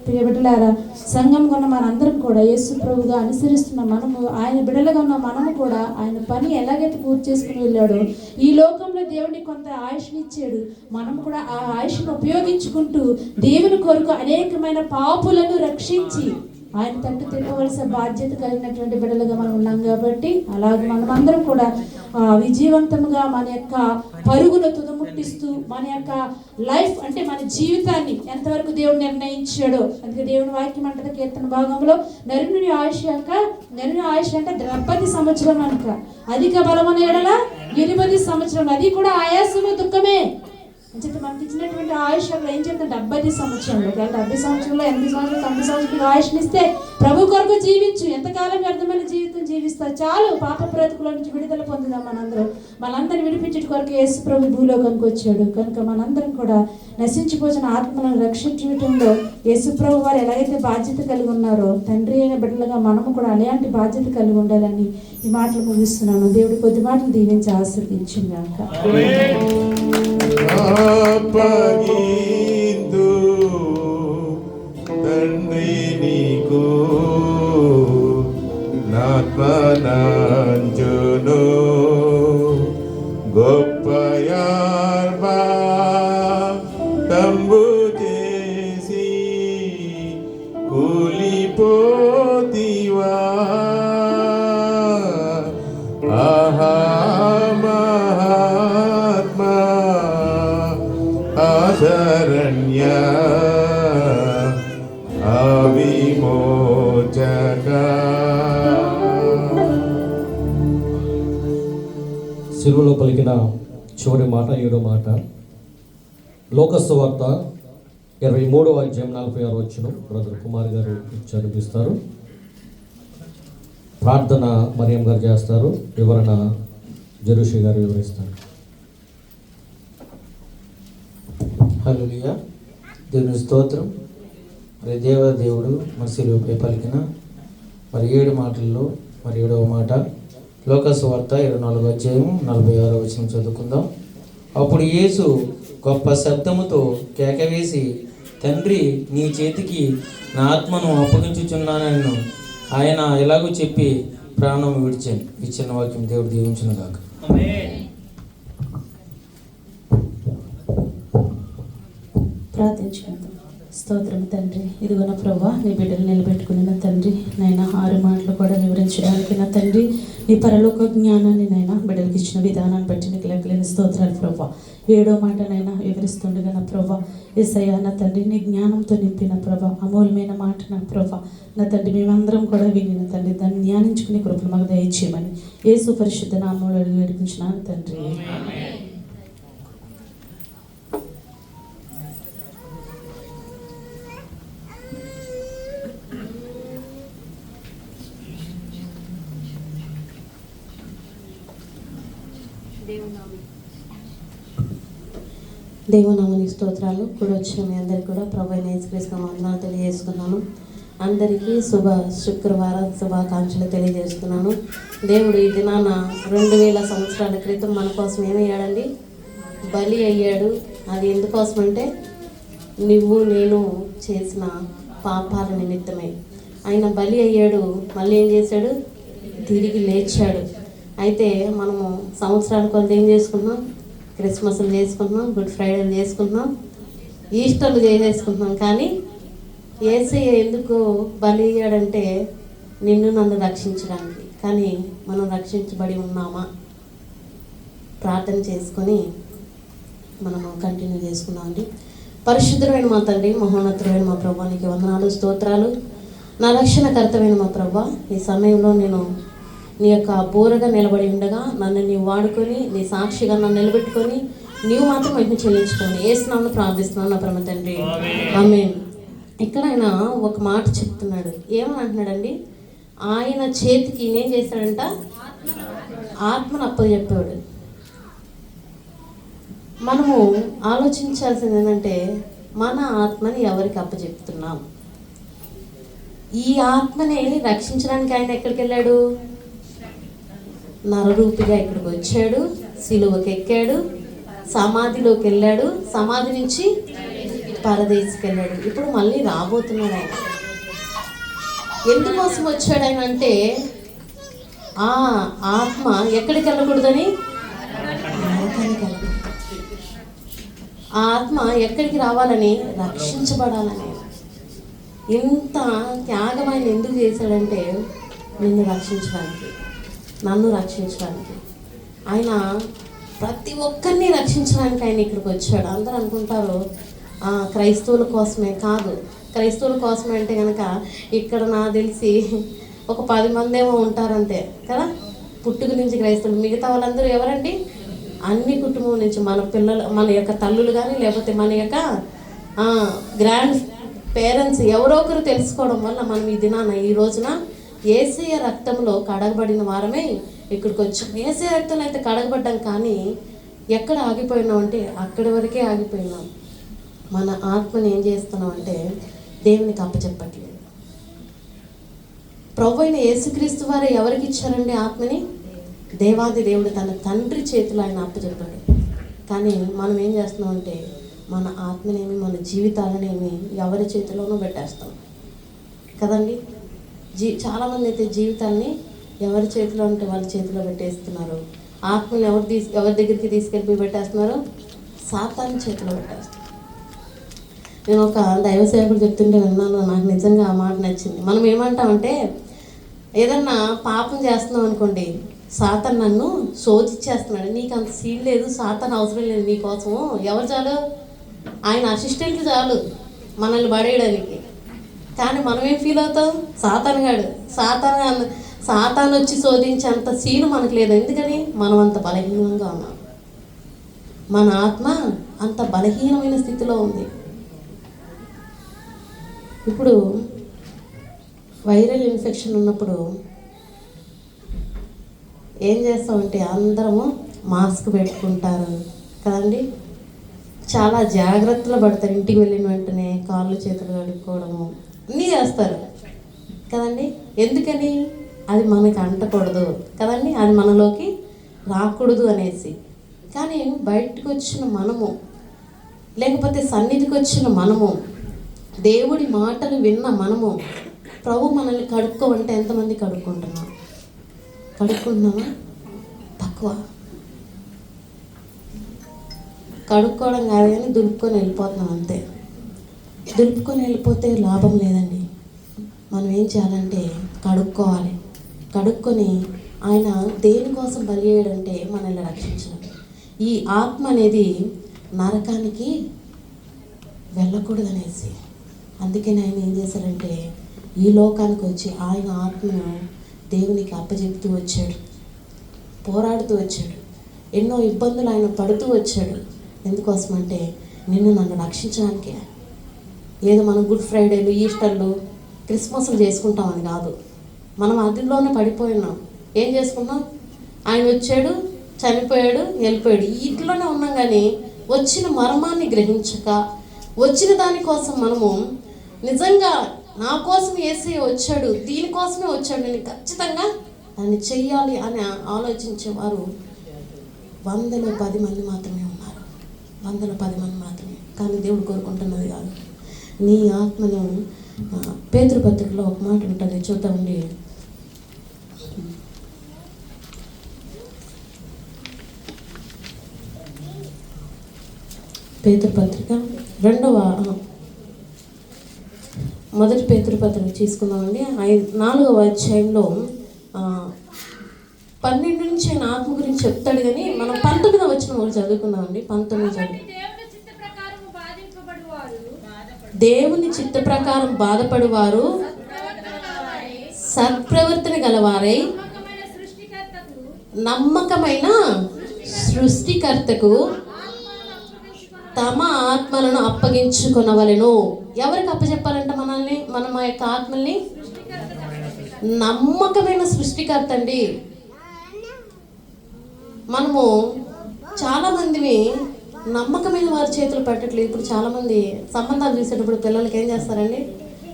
ప్రియ బిడ్డలారా, సంఘం ఉన్న మనందరం కూడా యేసు ప్రభుగా అనుసరిస్తున్న మనము, ఆయన బిడ్డలుగా ఉన్న మనము కూడా ఆయన పని ఎలాగైతే పూర్తి చేసుకుని వెళ్ళాడో, ఈ లోకంలో దేవుడిని కొంత ఆయుష్ని ఇచ్చాడు. మనం కూడా ఆ ఆయుష్ను ఉపయోగించుకుంటూ దేవుని కొరకు అనేకమైన పాపులను రక్షించి ఆయన తట్టు తిప్పవలసిన బాధ్యత కలిగినటువంటి బిడ్డలుగా మనం ఉన్నాం. కాబట్టి అలాగే మనమందరం కూడా విజయవంతంగా మన యొక్క పరుగును తుదముట్టిస్తూ మన యొక్క లైఫ్ అంటే మన జీవితాన్ని ఎంతవరకు దేవుడు నిర్ణయించాడో, అందుకే దేవుని వాక్యం అంటది కీర్తన భాగంలో, నరుని ఆయుష్ అంటే 70 సంవత్సరం అనుక, అధిక బలమైన ఎడల 80 సంవత్సరం, అది కూడా ఆయాసము దుఃఖమే అని చెప్పి మనకి ఇచ్చినటువంటి ఆయుష్ ఏం చెప్తాను, 70 సంవత్సరంలో. 70 సంవత్సరంలో 80 సంవత్సరాలు 90 సంవత్సరాలు ఆయుష్ని ఇస్తే ప్రభు కొరకు జీవించు, ఎంతకాలం వ్యర్థమైన జీవితం జీవిస్తా చాలు, పాప బ్రతుకుల నుంచి విడుదల పొందుదాం. మనందరిని విడిపించే కొరకు యేసు ప్రభు భూలోకానికి వచ్చాడు. కనుక మనందరం కూడా నశించిపోచిన ఆత్మలను రక్షించడంలో యేసు ప్రభు వారు ఎలాగైతే బాధ్యత కలిగి ఉన్నారో, తండ్రి అయిన బిడ్డలుగా మనము కూడా అలాంటి బాధ్యత కలిగి ఉండాలని ఈ మాటలు ముగిస్తున్నాను. దేవుడి కొద్ది మాటలు దీవించి ఆశీర్వదించుగాక. అప్పగిందు తండ్రి నీకు నాత్మనంజును గొప్పయార్బా తంబు చేసి కూలిపోతివా ఆహా మహాత్మా శరణ్య అవిమోచక. సిలువలో పలికిన చివరి మాట 7వ మాట, లోకసువార్త 23వ అధ్యాయం 46వ వచనం బ్రదర్ కుమార్ గారు చదివిస్తారు. ప్రార్థన మరియం గారు చేస్తారు, వివరణ జరుషి గారు వివరిస్తారు. హల్లెలూయా, దేవుని స్తోత్రం. మరి దేవుడు మరి సిలువపై పలికిన మరి 7 మాటల్లో మరి 7వ మాట లోకసువార్త 24వ అధ్యాయం 46వ వచనం చదువుకుందాం. అప్పుడు యేసు గొప్ప శబ్దముతో కేకవేసి, తండ్రి నీ చేతికి నా ఆత్మను అప్పగించుచున్నానని ఆయన ఎలాగో చెప్పి ప్రాణం విడిచాను. ఈ చిన్న వాక్యం దేవుడు దీవించును గాక. ప్రార్థించుకుందాం. స్తోత్రం తండ్రి. ఇదిగో నా ప్రభా, నీ బిడ్డలు నిలబెట్టుకుని నా తండ్రి నైనా 6 మాటలు కూడా వివరించడానికి నా తండ్రి నీ పరలోక జ్ఞానాన్ని నైనా బిడ్డలకి ఇచ్చిన విధానాన్ని బట్టి నీకు లెక్కలేని స్తోత్రాలు ప్రభా. 7వ మాటనైనా వివరిస్తుండగా నా ప్రభా యేసయ్యా నా తండ్రి నీ జ్ఞానంతో నింపిన ప్రభా అమూల్యమైన మాట నా ప్రభా నా తండ్రి మేమందరం కూడా విని తండ్రి దాన్ని ధ్యానించుకునే కృపలు మాకు దయచేయమని యేసు పరిశుద్ధ నామములో అడిగి వేడుకుంటున్నాను తండ్రి. దేవునామని స్తోత్రాలు. కూడా వచ్చిన మీ అందరికీ కూడా ప్రభు అయిన యేసుక్రీస్తు వందనాలు తెలియజేసుకున్నాను. అందరికీ శుక్రవార శుభాకాంక్షలు తెలియజేస్తున్నాను. దేవుడు ఈ దినాన 2000 సంవత్సరాల క్రితం మన కోసం ఏమయ్యాడండి? బలి అయ్యాడు. అది ఎందుకోసం అంటే నువ్వు నేను చేసిన పాపాల నిమిత్తమే ఆయన బలి అయ్యాడు. మళ్ళీ ఏం చేశాడు? తిరిగి లేచాడు. అయితే మనము సంవత్సరాల కొలది ఏం చేసుకుంటున్నాం? క్రిస్మస్లు చేసుకుంటున్నాం, గుడ్ ఫ్రైడేలు చేసుకుంటున్నాం, ఈస్టర్లు చేసేసుకుంటున్నాం. కానీ యేసయ్య ఎందుకు బలి అయ్యాడంటే నిన్ను నన్ను రక్షించడానికి. కానీ మనం రక్షించబడి ఉన్నామా? ప్రార్థన చేసుకొని మనము కంటిన్యూ చేసుకుందామండి. పరిశుద్ధమైన మా తండ్రి, మహోన్నతుడైన మా ప్రభా నీకు వందనాలు స్తోత్రాలు. నా రక్షణకర్తమైన మా ప్రభా ఈ సమయంలో నేను నీ యొక్క బోరగా నిలబడి ఉండగా నన్ను నీవు వాడుకొని నీ సాక్షిగా నన్ను నిలబెట్టుకొని నీవు మాత్రం వెంటనే చెల్లించుకొని యేసునామములో ప్రార్థిస్తున్నాను నా పరమ తండ్రి, ఆమేన్. ఇక్కడ ఆయన ఒక మాట చెప్తున్నాడు. ఏమని అంటున్నాడండి? ఆయన చేతికి ఏం చేశాడంట? ఆత్మను అప్పచెప్పాడు. మనము ఆలోచించాల్సింది ఏంటంటే మన ఆత్మని ఎవరికి అప్పచెప్తున్నాం? ఈ ఆత్మని రక్షించడానికి ఆయన ఎక్కడికి వెళ్ళాడు? నరరూపిగా ఇక్కడికి వచ్చాడు, సిలువకి ఎక్కాడు, సమాధిలోకి వెళ్ళాడు, సమాధి నుంచి పరదేశికి వెళ్ళాడు. ఇప్పుడు మళ్ళీ రాబోతున్నాడు ఆయన. ఎందుకోసం వచ్చాడు ఆయన అంటే ఆ ఆత్మ ఎక్కడికి వెళ్ళకూడదని, నరకానికి వెళ్ళకూడదు. ఆ ఆత్మ ఎక్కడికి రావాలని? రక్షించబడాలని. ఇంత త్యాగమైన ఎందుకు చేశాడంటే నిన్ను రక్షించడానికి, నన్ను రక్షించడానికి. ఆయన ప్రతి ఒక్కరిని రక్షించడానికి ఆయన ఇక్కడికి వచ్చాడు. అందరూ అనుకుంటారు క్రైస్తవుల కోసమే. కాదు, క్రైస్తవుల కోసమే అంటే కనుక ఇక్కడ నాకు తెలిసి ఒక 10 మంది ఏమో ఉంటారంతే కదా పుట్టుక నుంచి క్రైస్తవులు. మిగతా వాళ్ళందరూ ఎవరండి? అన్ని కుటుంబం నుంచి మన పిల్లలు, మన యొక్క తల్లులు కానీ లేకపోతే మన యొక్క గ్రాండ్ పేరెంట్స్ ఎవరో ఒకరు తెలుసుకోవడం వల్ల మనం ఈ దినాన ఈ రోజున యేసయ్య రక్తంలో కడగబడిన వారమే ఇక్కడికి వచ్చాం. యేసయ్య రక్తంలో అయితే కడగబడ్డాం, కానీ ఎక్కడ ఆగిపోయినాం అంటే అక్కడి వరకే ఆగిపోయినాం. మన ఆత్మని ఏం చేస్తున్నాం అంటే దేవునికి అప్పచెప్పట్లేదు. ప్రభు అయిన యేసుక్రీస్తు వారు ఎవరికి ఇచ్చారండి ఆత్మని? దేవాది దేవుడు తన తండ్రి చేతిలో ఆయన అప్పచెప్పాడు. కానీ మనం ఏం చేస్తున్నాం అంటే మన ఆత్మనేమి మన జీవితాలనేమి ఎవరి చేతిలోనూ పెట్టేస్తాం కదండి. చాలామంది అయితే జీవితాన్ని ఎవరి చేతిలో ఉంటే వాళ్ళ చేతిలో పెట్టేస్తున్నారు. ఆత్మని ఎవరి దగ్గరికి తీసుకెళ్ళి పెట్టేస్తున్నారు? సాతాను చేతిలో పెట్టేస్తున్నారు. నేను ఒక దైవ సేవకుడు చెప్తుంటే విన్నాను, నాకు నిజంగా ఆ మాట నచ్చింది. మనం ఏమంటామంటే ఏదన్నా పాపం చేస్తున్నాం అనుకోండి, సాతాను నన్ను శోధించేస్తున్నాడు, నీకు అంత సీన్ లేదు, సాతాను అవసరం లేదు నీకోసము. ఎవరు చాలు? ఆయన అసిస్టెంట్లు చాలు మనల్ని పడేయడానికి. కానీ మనం ఏం ఫీల్ అవుతాం? సాతాను వచ్చి శోధించేంత సీను మనకు లేదు. ఎందుకని? మనం అంత బలహీనంగా ఉన్నాం. మన ఆత్మ అంత బలహీనమైన స్థితిలో ఉంది. ఇప్పుడు వైరల్ ఇన్ఫెక్షన్ ఉన్నప్పుడు ఏం చేస్తామంటే అందరము మాస్క్ పెట్టుకుంటారు కదండి. చాలా జాగ్రత్తలు పడతారు. ఇంటికి వెళ్ళిన వెంటనే కాళ్ళు చేతులు కడుక్కోవడము అన్నీ చేస్తారు కదండి. ఎందుకని? అది మనకి అంటకూడదు కదండి, అది మనలోకి రాకూడదు అనేసి. కానీ బయటకు వచ్చిన మనము, లేకపోతే సన్నిధికి వచ్చిన మనము, దేవుడి మాటలు విన్న మనము, ప్రభు మనల్ని కడుక్కోమంటే ఎంతమంది కడుక్కుంటున్నామా? తక్కువ. కడుక్కోవడం కాదు కానీ దులుపుకొని వెళ్ళిపోతున్నాం అంతే. దులుపుకొని వెళ్ళిపోతే లాభం లేదండి. మనం ఏం చేయాలంటే కడుక్కోవాలి. కడుక్కొని ఆయన దేనికోసం బలి అయ్యాడంటే మనల్ని రక్షించడం. ఈ ఆత్మ అనేది నరకానికి వెళ్ళకూడదనేసి అందుకే ఆయన ఏం చేశారంటే ఈ లోకానికి వచ్చి ఆయన ఆత్మను దేవునికి అప్పచెప్తూ వచ్చాడు, పోరాడుతూ వచ్చాడు, ఎన్నో ఇబ్బందులు ఆయన పడుతూ వచ్చాడు. ఎందుకోసమంటే నన్ను రక్షించడానికే. ఏదో మనం గుడ్ ఫ్రైడేలు, ఈస్టర్లు, క్రిస్మస్లు చేసుకుంటామని కాదు. మనం అందులోనే పడిపోయినాం. ఏం చేసుకున్నాం? ఆయన వచ్చాడు, చనిపోయాడు, వెళ్ళిపోయాడు, వీటిలోనే ఉన్నాం. కానీ వచ్చిన మర్మాన్ని గ్రహించక వచ్చిన దానికోసం మనము నిజంగా నా కోసం యేసయ్య వచ్చాడు, దీనికోసమే వచ్చాడు, నేను ఖచ్చితంగా దాన్ని చెయ్యాలి అని ఆలోచించేవారు 110 మంది మాత్రమే ఉన్నారు. 110 మంది మాత్రమే. కానీ దేవుడు కోరుకుంటున్నది కాదు. నీ ఆత్మను పేతురు పత్రికలో ఒక మాట ఉంటుంది, చూద్దామండి. పేతురు పత్రిక 1 పేతురు పత్రిక తీసుకున్నామండి. 4వ అధ్యాయంలో 12 నుంచి ఆయన ఆత్మ గురించి చెప్తాడు. కానీ మనం 19వ వచనం ఒకటి చదువుకుందామండి. 19 చదువు. దేవుని చిత్త ప్రకారం బాధపడువారు సత్ప్రవర్తన గలవారై నమ్మకమైన సృష్టికర్తకు తమ ఆత్మలను అప్పగించుకొనవలెను. ఎవరికి అప్పచెప్పాలంట మనల్ని? మనం ఆ యొక్క ఆత్మల్ని నమ్మకమైన సృష్టికర్త అండి. మనము చాలామందిని నమ్మకమైన వారి చేతులు పెట్టట్లేదు. ఇప్పుడు చాలామంది సంబంధాలు చూసేటప్పుడు పిల్లలకి ఏం చేస్తారండి?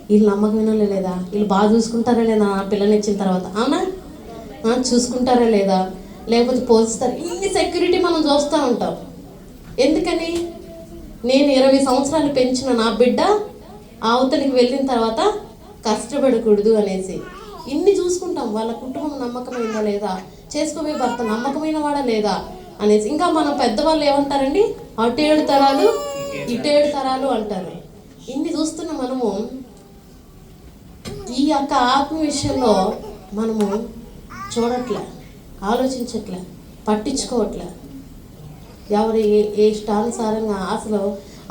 వీళ్ళు నమ్మకమైన లేదా, వీళ్ళు బాగా చూసుకుంటారా లేదా పిల్లల్ని ఇచ్చిన తర్వాత, అవునా చూసుకుంటారా లేదా, లేకపోతే పోషిస్తారు. ఇన్ని సెక్యూరిటీ మనం చూస్తూ ఉంటాం. ఎందుకని? నేను 20 సంవత్సరాలు పెంచిన నా బిడ్డ అవతలికి వెళ్ళిన తర్వాత కష్టపడకూడదు అనేసి ఇన్ని చూసుకుంటాం. వాళ్ళ కుటుంబం నమ్మకమైందా లేదా, చేసుకోబోయే భర్త నమ్మకమైన వాడా లేదా అనేసి. ఇంకా మనం పెద్దవాళ్ళు ఏమంటారండి? అటు 7 తరాలు ఇటు 7 తరాలు అంటారు. ఇన్ని చూస్తున్న మనము ఈ యొక్క ఆత్మ విషయంలో మనము చూడట్లే, ఆలోచించట్లే, పట్టించుకోవట్లే. ఎవరు ఏ ఇష్టానుసారంగా అసలు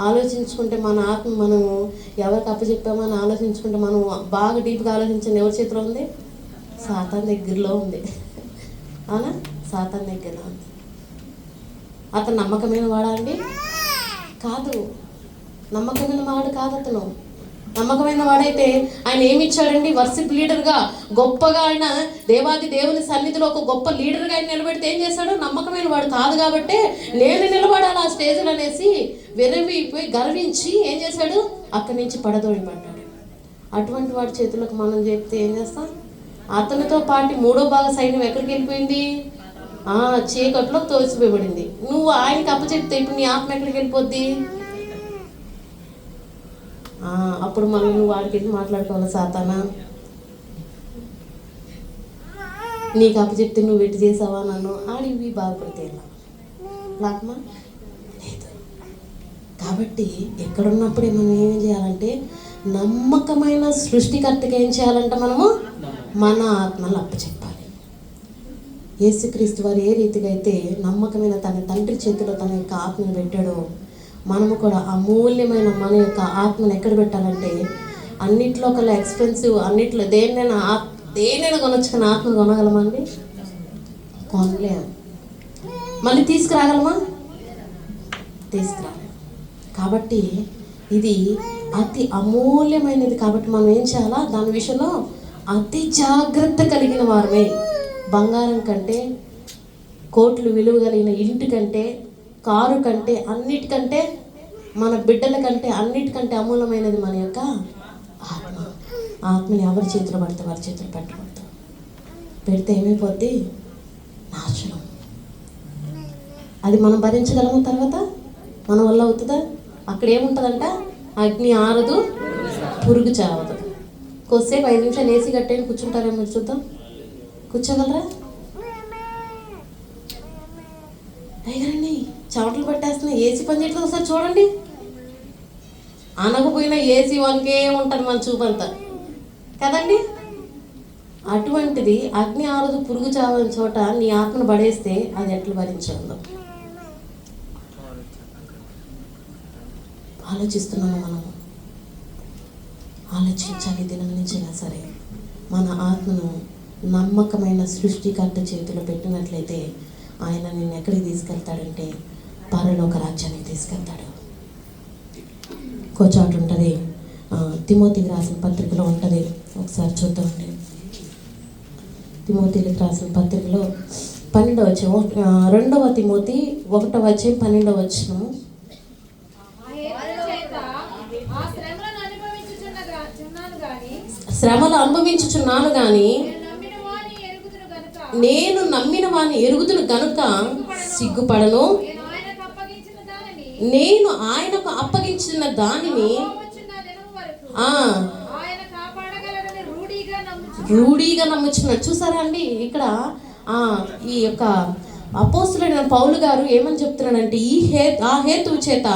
ఆలోచించుకుంటే మన ఆత్మ మనము ఎవరికి అప్పచెప్పామని ఆలోచించుకుంటే మనం బాగా డీప్గా ఆలోచించండి. ఎవరి చేతిలో ఉంది? సాతాన్ దగ్గరలో ఉంది. అవునా? సాతాన్ దగ్గరలో ఉంది. అతను నమ్మకమైన వాడా అండి? కాదు, నమ్మకమైన వాడు కాదు అతను. నమ్మకమైన వాడైతే ఆయన ఏమి ఇచ్చాడండి? వర్షిప్ లీడర్గా గొప్పగా ఆయన దేవాది దేవుని సన్నిధిలో ఒక గొప్ప లీడర్గా ఆయన నిలబెడితే ఏం చేశాడు? నమ్మకమైన వాడు కాదు కాబట్టి నేను నిలబడాలి ఆ స్టేజ్లో అనేసి వెరవిపోయి గర్వించి ఏం చేశాడు? అక్కడి నుంచి పడదోడిపడ్డాడు. అటువంటి వాడి చేతులకు మనం చెప్తే ఏం చేస్తాం? అతనితో పాటు 3వ భాగ సైన్యం ఎక్కడికి వెళ్ళిపోయింది? చీకట్లో తోసిపోబడింది. నువ్వు ఆయనకి అప్పచెప్తే ఇప్పుడు నీ ఆత్మ ఎక్కడికి వెళ్ళిపోద్ది? అప్పుడు మళ్ళీ నువ్వు వాడికి వెళ్ళి మాట్లాడుకోవాలి, సాతానా నీకు అప్పచెప్తే నువ్వు ఎటు చేసావా నన్ను ఆడివి బాధపడితే లాభమా లేదు. కాబట్టి ఎక్కడున్నప్పుడే మనం ఏం చేయాలంటే నమ్మకమైన సృష్టికర్తకి ఏం చేయాలంట? మనము మన ఆత్మను అప్పచెప్పాలి. యేసుక్రీస్తు వారు ఏ రీతిగా అయితే నమ్మకమైన తన తండ్రి చేతిలో తన యొక్క ఆత్మను పెట్టాడో మనము కూడా అమూల్యమైన మన యొక్క ఆత్మను ఎక్కడ పెట్టాలంటే అన్నిట్లో కల్లా ఎక్స్పెన్సివ్, అన్నిట్లో దేనైనా కొనొచ్చు. కానీ ఆత్మను కొనగలమండి? కొనలేము. మళ్ళీ తీసుకురాగలమా? తీసుకురాలేము. కాబట్టి ఇది అతి అమూల్యమైనది. కాబట్టి మనం ఏం చేయాలా? దాని విషయంలో అతి జాగ్రత్త కలిగిన వారమే. బంగారం కంటే, కోట్లు విలువ కలిగిన ఇంటి కంటే, కారు కంటే, అన్నిటికంటే, మన బిడ్డల కంటే అన్నిటికంటే అమూల్యమైనది మన యొక్క ఆత్మ. ఆత్మని ఎవరి చేతిలో పడితే వారి చేతిలో పెట్టకూడదు. పెడితే ఏమైపోద్ది? నాశనం. అది మనం భరించగలము. తర్వాత మన వల్ల అవుతుందా? అక్కడ ఏముంటుందంట? అగ్ని ఆరదు, పురుగు చావదు. కొద్దిసేపు 5 నిమిషాలు ఏసీ కట్టేసి కూర్చుంటారేమో చూద్దాం. కూర్చోగలరా? అయ్యారండి చెమటలు పట్టేస్తున్నాయి, ఏసీ పని చేయట్లేదు. ఒకసారి చూడండి. అనకపోయినా ఏసీ వంకే ఉంటుంది మన చూపంతా కదండి. అటువంటిది అగ్ని ఆరదు పురుగు చావని చోట నీ ఆత్మను పడేస్తే అది ఎట్లా భరించదు? ఆలోచిస్తున్నాము మనము, ఆలోచించాలి. దినం నుంచైనా సరే మన ఆత్మను నమ్మకమైన సృష్టికర్త చేతిలో పెట్టినట్లయితే ఆయన నిన్ను ఎక్కడికి తీసుకెళ్తాడంటే పరలోక రాజ్యానికి తీసుకెళ్తాడు. కోచాటు ఉంటుంది, తిమోతికి రాసిన పత్రికలో ఉంటుంది, ఒకసారి చూద్దామండి. తిమోతికి రాసిన పత్రికలో 12వ వచనం, 2వ తిమోతి 1వ అధ్యాయం 12వ వచనం. శ్రమలు అనుభవించుచున్నాను గాని నేను నమ్మిన వాని ఎరుగుదును గనుక సిగ్గుపడను. నేను ఆయనకు అప్పగించిన దానిని రూఢీగా నమ్ముచున్నాడు. చూసారా అండి, ఇక్కడ ఈ యొక్క అపోస్తులైన పౌలు గారు ఏమని చెప్తున్నాడంటే ఆ హేతువు చేత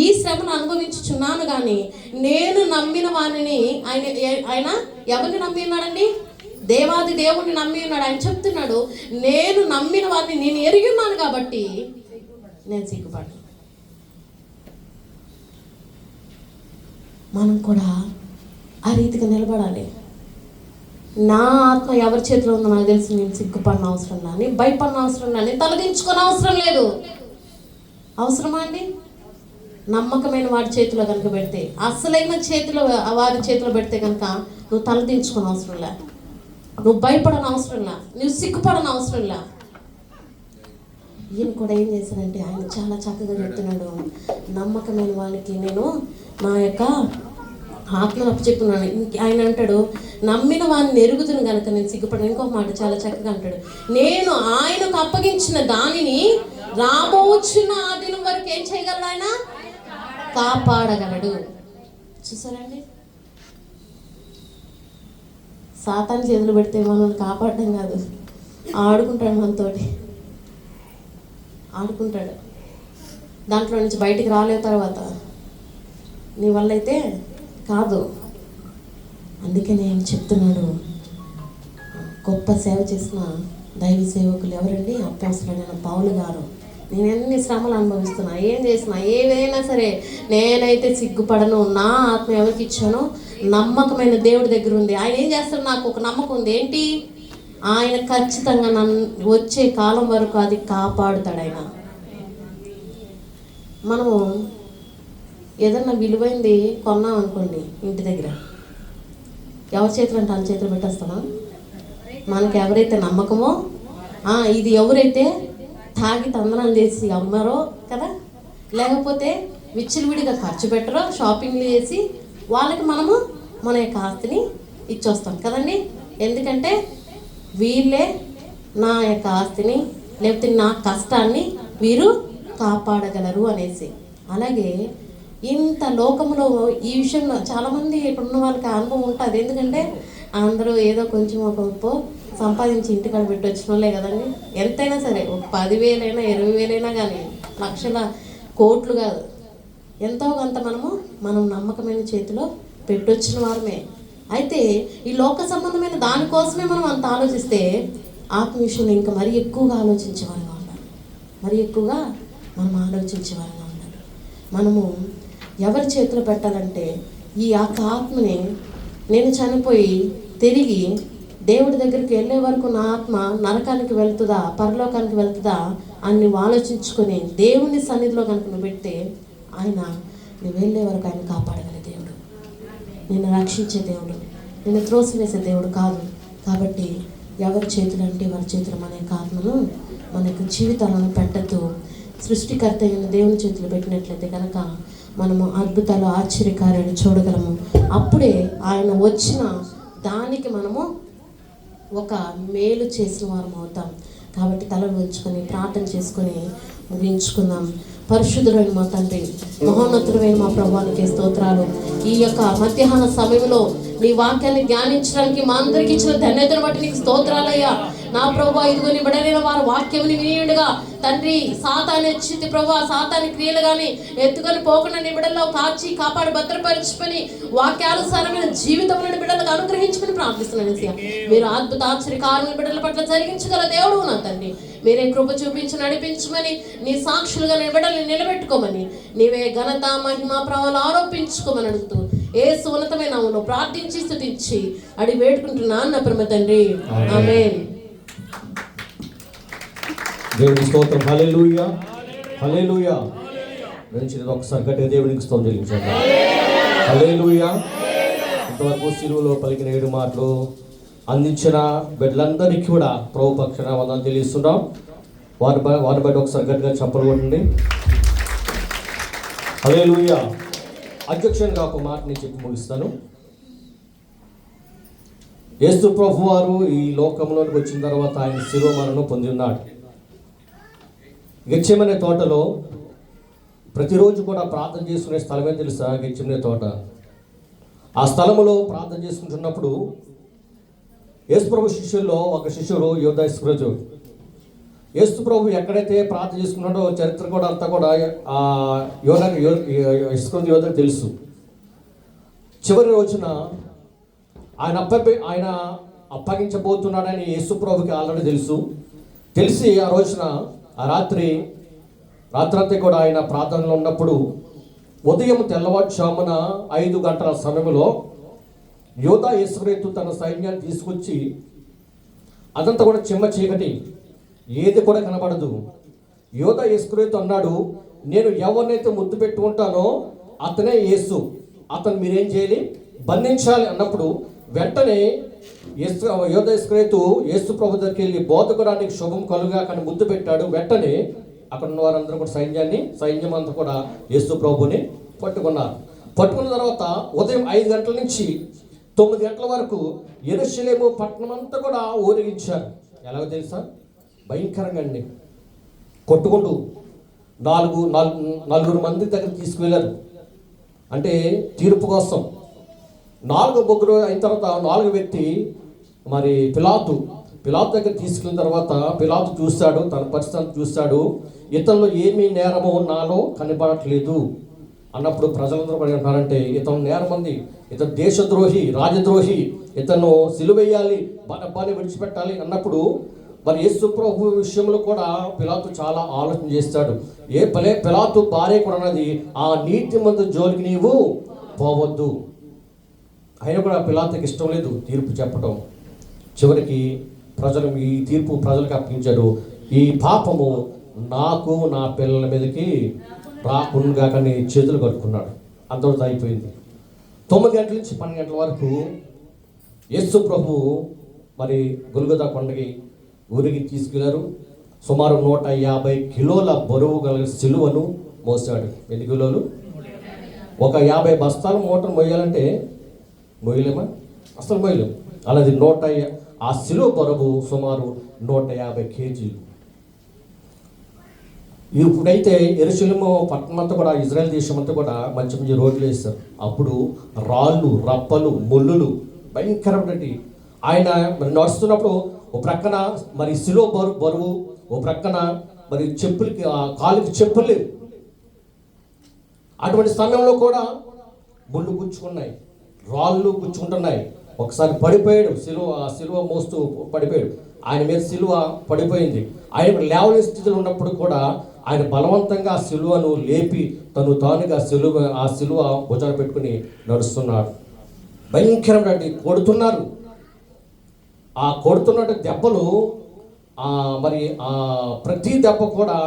ఈ శ్రమను అనుభవించుచున్నాను కానీ నేను నమ్మిన వాణిని ఆయన ఎవరిని నమ్మి ఉన్నాడండి? దేవాది దేవుణ్ణి నమ్మి ఉన్నాడు. ఆయన చెప్తున్నాడు, నేను నమ్మిన వారిని నేను ఎరిగి ఉన్నాను కాబట్టి నేను సిగ్గుపడను. మనం కూడా ఆ రీతిగా నిలబడాలి. నా ఆత్మ ఎవరి చేతిలో ఉందో నాకు తెలిసి నేను సిగ్గుపడిన అవసరం లేదు, నేను భయపడిన అవసరం లేదు, నేను తలదించుకునే అవసరం లేదు. అవసరమా అండి? నమ్మకమైన వాడి చేతిలో కనుక పెడితే, అసలైన చేతిలో వారి చేతిలో పెడితే కనుక నువ్వు తలదించుకునే అవసరం లే, నువ్వు భయపడని అవసరం లే, నువ్వు సిగ్గుపడని అవసరం లే. ఈయన కూడా ఏం చేశాడంటే ఆయన చాలా చక్కగా చెప్తున్నాడు, నమ్మకమైన వాళ్ళకి నేను నా యొక్క ఆత్మను అప్పచెప్పున్నాను. ఆయన అంటాడు, నమ్మిన వాడిని ఎరుగుతును కనుక నేను సిగ్గుపడను. ఇంకొక మాట చాలా చక్కగా అంటాడు, నేను ఆయనకు అప్పగించిన దానిని రాబోచున్న ఆ దినం వరకు ఏం చేయగలడు? ఆయన కాపాడగలడు. చూసారండి, సాతాను చేతులు పెడితే మనల్ని కాపాడడం కాదు, ఆడుకుంటాడు, మనతోటి ఆడుకుంటాడు. దాంట్లో నుంచి బయటికి రాలేవు తర్వాత నీ వల్ల అయితే కాదు. అందుకే నేను చెప్తున్నాడు, గొప్ప సేవ చేసిన దైవ సేవకులు ఎవరండి? అపోస్తలుడైన పౌలు గారు. నేను ఎన్ని శ్రమలు అనుభవిస్తున్నా, ఏం చేసినా, ఏవైనా సరే నేనైతే సిగ్గుపడను. నా ఆత్మ ఎవరికి ఇచ్చానో నమ్మకమైన దేవుడి దగ్గర ఉంది. ఆయన ఏం చేస్తాడు? నాకు ఒక నమ్మకం ఉంది. ఏంటి? ఆయన ఖచ్చితంగా నన్ను వచ్చే కాలం వరకు అది కాపాడుతాడు. ఆయన మనము ఏదన్నా విలువైంది కొన్నాం అనుకోండి ఇంటి దగ్గర, ఎవరి చేతులు అంటే వాళ్ళ చేతులు పెట్టేస్తామా? మనకి ఎవరైతే నమ్మకమో, ఇది ఎవరైతే తాగి తందనాలు చేసి అమ్మారో కదా, లేకపోతే విచ్చలవిడిగా ఖర్చు పెట్టరో, షాపింగ్లు చేసి వాళ్ళకి మనము మన యొక్క ఆస్తిని ఇచ్చొస్తాం కదండి. ఎందుకంటే వీళ్ళే నా యొక్క ఆస్తిని లేకపోతే నా కష్టాన్ని వీరు కాపాడగలరు అనేసి. అలాగే ఇంత లోకంలో ఈ విషయంలో చాలామంది ఇప్పుడున్న వాళ్ళకి అనుభవం ఉంటుంది. ఎందుకంటే అందరూ ఏదో కొంచెం ఒక సంపాదించి ఇంటికాడ పెట్టి వచ్చిన వాళ్ళే కదండి. ఎంతైనా సరే ఒక 10,000 అయినా 20,000 అయినా కానీ లక్షల కోట్లు కాదు, ఎంతో కొంత మనం నమ్మకమైన చేతిలో పెట్టొచ్చిన వారమే. అయితే ఈ లోక సంబంధమైన దానికోసమే మనం అంత ఆలోచిస్తే ఆత్మ విషయంలో ఇంకా మరీ ఎక్కువగా ఆలోచించేవారుగా ఉండాలి, మరీ ఎక్కువగా మనం ఆలోచించేవారుగా ఉండాలి. మనము ఎవరి చేతిలో పెట్టాలంటే ఈ ఆత్మని నేను చనిపోయి తిరిగి దేవుడి దగ్గరికి వెళ్ళే వరకు నా ఆత్మ నరకానికి వెళ్తుందా పరలోకానికి వెళ్తుందా అని నువ్వు ఆలోచించుకొని దేవుని సన్నిధిలో కనుక నువ్వు పెడితే ఆయన నువ్వు వెళ్ళే వరకు ఆయన కాపాడగలే దేవుడు, నిన్ను రక్షించే దేవుడు, నిన్ను త్రోసివేసే దేవుడు కాదు. కాబట్టి ఎవరి చేతులు అంటే వారి చేతులు మన యొక్క ఆత్మను మన యొక్క జీవితాలను పెట్టద్దు. సృష్టికర్త అయిన దేవుని చేతులు పెట్టినట్లయితే కనుక మనము అద్భుతాలు ఆశ్చర్యకార్యాలు చూడగలము. అప్పుడే ఆయన వచ్చిన దానికి మనము ఒక మేలు చేసిన వారం అవుతాం. కాబట్టి తలలు ఉంచుకొని ప్రార్థన చేసుకొని ముగించుకుందాం. పరిశుద్ధుడైన మా తండ్రి, మహోన్నతుడైన మా ప్రభువానికి స్తోత్రాలు. ఈ యొక్క మధ్యాహ్న సమయంలో నీ వాక్యాన్ని ధ్యానించడానికి మా అందరికి ఇచ్చిన ధన్యతను బట్టి నీకు స్తోత్రాలయ్యా. నా ప్రభు ఇదిగో నీ బిడ్డలైన వారు వాక్యముని వినియుడుగా తండ్రి సాతాను వచ్చింది ప్రభు, సాతాని క్రియలు కానీ ఎత్తుకొని పోకుండా నీ బిడ్డల్లో కాచి కాపాడి భద్రపరచుకొని వాక్యానుసారమైన జీవితంలో బిడ్డలకు అనుగ్రహించుకుని ప్రార్థిస్తున్నాను. మీరు అద్భుత ఆశ్చర్యకారుని బిడ్డల పట్ల జరిగించగల దేవుడు నా తండ్రి. మీరే కృప చూపించి నడిపించమని, నీ సాక్షులుగా నీ బిడ్డల్ని నిలబెట్టుకోమని, నీవే ఘనత మహిమ ప్రభావాలు ఆరోపించుకోమని అడుగుతూ యేసు ఉన్నతమైన నామములో ప్రార్థించి స్తుతించి అడిగి వేడుకుంటున్నాను నా ప్రేమ తండ్రి. ఆమేన్. దేవుని స్తోత్రం. హల్లెలూయా, హల్లెలూయా. మంచిది, ఒకసారి గట్టిగా దేవునికి స్తోత్రం చెల్లించండి. హల్లెలూయా. ఇంతవరకు సిలువలో పలికిన 7 మాటలు అందించిన బిడ్డలందరికీ కూడా ప్రభు పక్షాన వందనాలు తెలియజేస్తున్నాం. వారి బట్టి ఒకసారి గట్టిగా చప్పలు కొట్టండి. హల్లెలూయా. అధ్యక్షునిగా ఒక మాట నేను చెప్పి ముగిస్తాను. యేసు ప్రభు వారు ఈ లోకంలోకి వచ్చిన తర్వాత ఆయన శిలువ మరణం పొంది ఉన్నాడు. గెత్సేమనే తోటలో ప్రతిరోజు కూడా ప్రార్థన చేసుకునే స్థలమే తెలుసా? గెత్సేమనే తోట. ఆ స్థలంలో ప్రార్థన చేసుకుంటున్నప్పుడు యేసు ప్రభు శిష్యుల్లో ఒక శిష్యుడు యోధా ఇస్కరియోతు. యేసు ప్రభు ఎక్కడైతే ప్రార్థన చేసుకున్నాడో చరిత్ర కూడా అంతా కూడా ఇస్కరియోతుకు తెలుసు. చివరి రోజున ఆయన అప్పగించబోతున్నాడని యేసు ప్రభుకి ఆల్రెడీ తెలిసి ఆ రోజున ఆ రాత్రంతా కూడా ఆయన ప్రార్థనలో ఉన్నప్పుడు ఉదయం తెల్లవారుజామున 5 గంటల సమయంలో యోధా ఇస్కరియోతు తన సైన్యాన్ని తీసుకొచ్చి, అదంతా కూడా చిమ్మ చీకటి, ఏది కూడా కనబడదు. యోధా ఇస్కరియోతు అన్నాడు, నేను ఎవరినైతే ముద్దు పెట్టుకుంటానో అతనే యేసు, అతను మీరేం చేయాలి? బంధించాలి అన్నప్పుడు వెంటనే యోధా ఇస్కరియోతు యేసు ప్రభు దగ్గరికి వెళ్ళి, బోధకుడానికి శుభం కలుగా కానీ ముద్దు పెట్టాడు. వెంటనే అక్కడ ఉన్న వారందరూ కూడా సైన్యం అంతా కూడా యేసు ప్రభుని పట్టుకున్నారు. పట్టుకున్న తర్వాత ఉదయం 5 గంటల నుంచి 9 గంటల వరకు యెరూషలేము పట్టణం అంతా కూడా ఊరేగించారు. ఎలాగో తెలుసా? భయంకరంగా అండి. కొట్టుకుంటూ 4 మంది దగ్గర తీసుకువెళ్ళారు. అంటే తీర్పు కోసం 4 ముగ్గురు అయిన తర్వాత 4 వ్యక్తి మరి పిలాతు దగ్గర తీసుకెళ్ళిన తర్వాత పిలాతు చూశాడు, తన పరిస్థితిని చూశాడు. ఇతనిలో ఏమీ నేరమో నాలో కనబడట్లేదు అన్నప్పుడు ప్రజలందరూ పడి ఉంటారంటే ఇతను నేరం ఉంది, ఇతను దేశద్రోహి, రాజద్రోహి, ఇతను సిలువేయాలి, బరబ్బని విడిచిపెట్టాలి అన్నప్పుడు మరి యేసు ప్రభు విషయంలో కూడా పిలాతు చాలా ఆలోచన చేస్తాడు. పిలాతు భార్య కూడా అన్నది, ఆ నీతిమంతు జోలికి నీవు పోవద్దు. అయినా కూడా పిలాతుకి ఇష్టం లేదు తీర్పు చెప్పడం. చివరికి ఈ తీర్పు ప్రజలకు అప్పగించాడు. ఈ పాపము నాకు నా పిల్లల మీదకి రాకుండా కానీ చేతులు కట్టుకున్నాడు. అంతవరకు అయిపోయింది. 9 గంటల నుంచి 12 గంటల వరకు యేసు ప్రభు మరి గొల్గొతా కొండకి ఊరికి తీసుకెళ్లారు. సుమారు 150 కిలోల బరువు గల సిలువను మోసాడు. ఎన్ని కిలోలు? ఒక 50 బస్తాల మూటను మోయాలంటే మోయలేమా? అసలు మోయలేము. అలాది ఆ సిలువ బరువు సుమారు 150 కేజీలు. ఇప్పుడైతే యెరూషలేము పట్టణం అంతా కూడా, ఇజ్రాయెల్ దేశం అంతా కూడా మంచి రోడ్లు వేస్తారు. అప్పుడు రాళ్ళు, రప్పలు, ముళ్ళులు భయంకరమైనటువంటి. ఆయన మరి నడుస్తున్నప్పుడు ఓ ప్రక్కన మరి సిలువ బరువు, ఓ ప్రక్కన మరి చెప్పులకి కాలుకి చెప్పులు లేవు. అటువంటి సమయంలో కూడా ముళ్ళు గుచ్చుకున్నాయి, రాళ్ళు గుచ్చుకుంటున్నాయి. ఒకసారి పడిపోయాడు, సిలువ మోస్తూ పడిపోయాడు. ఆయన మీద సిలువ పడిపోయింది. ఆయన లేవని స్థితిలో ఉన్నప్పుడు కూడా ఆయన బలవంతంగా ఆ సిలువను లేపి తానుగా ఆ సిలువ భుజాన పెట్టుకుని నడుస్తున్నాడు. భయంకరమైన కొడుతున్నారు. ఆ కొడుతున్న దెబ్బలు మరి ప్రతి దెబ్బ కూడా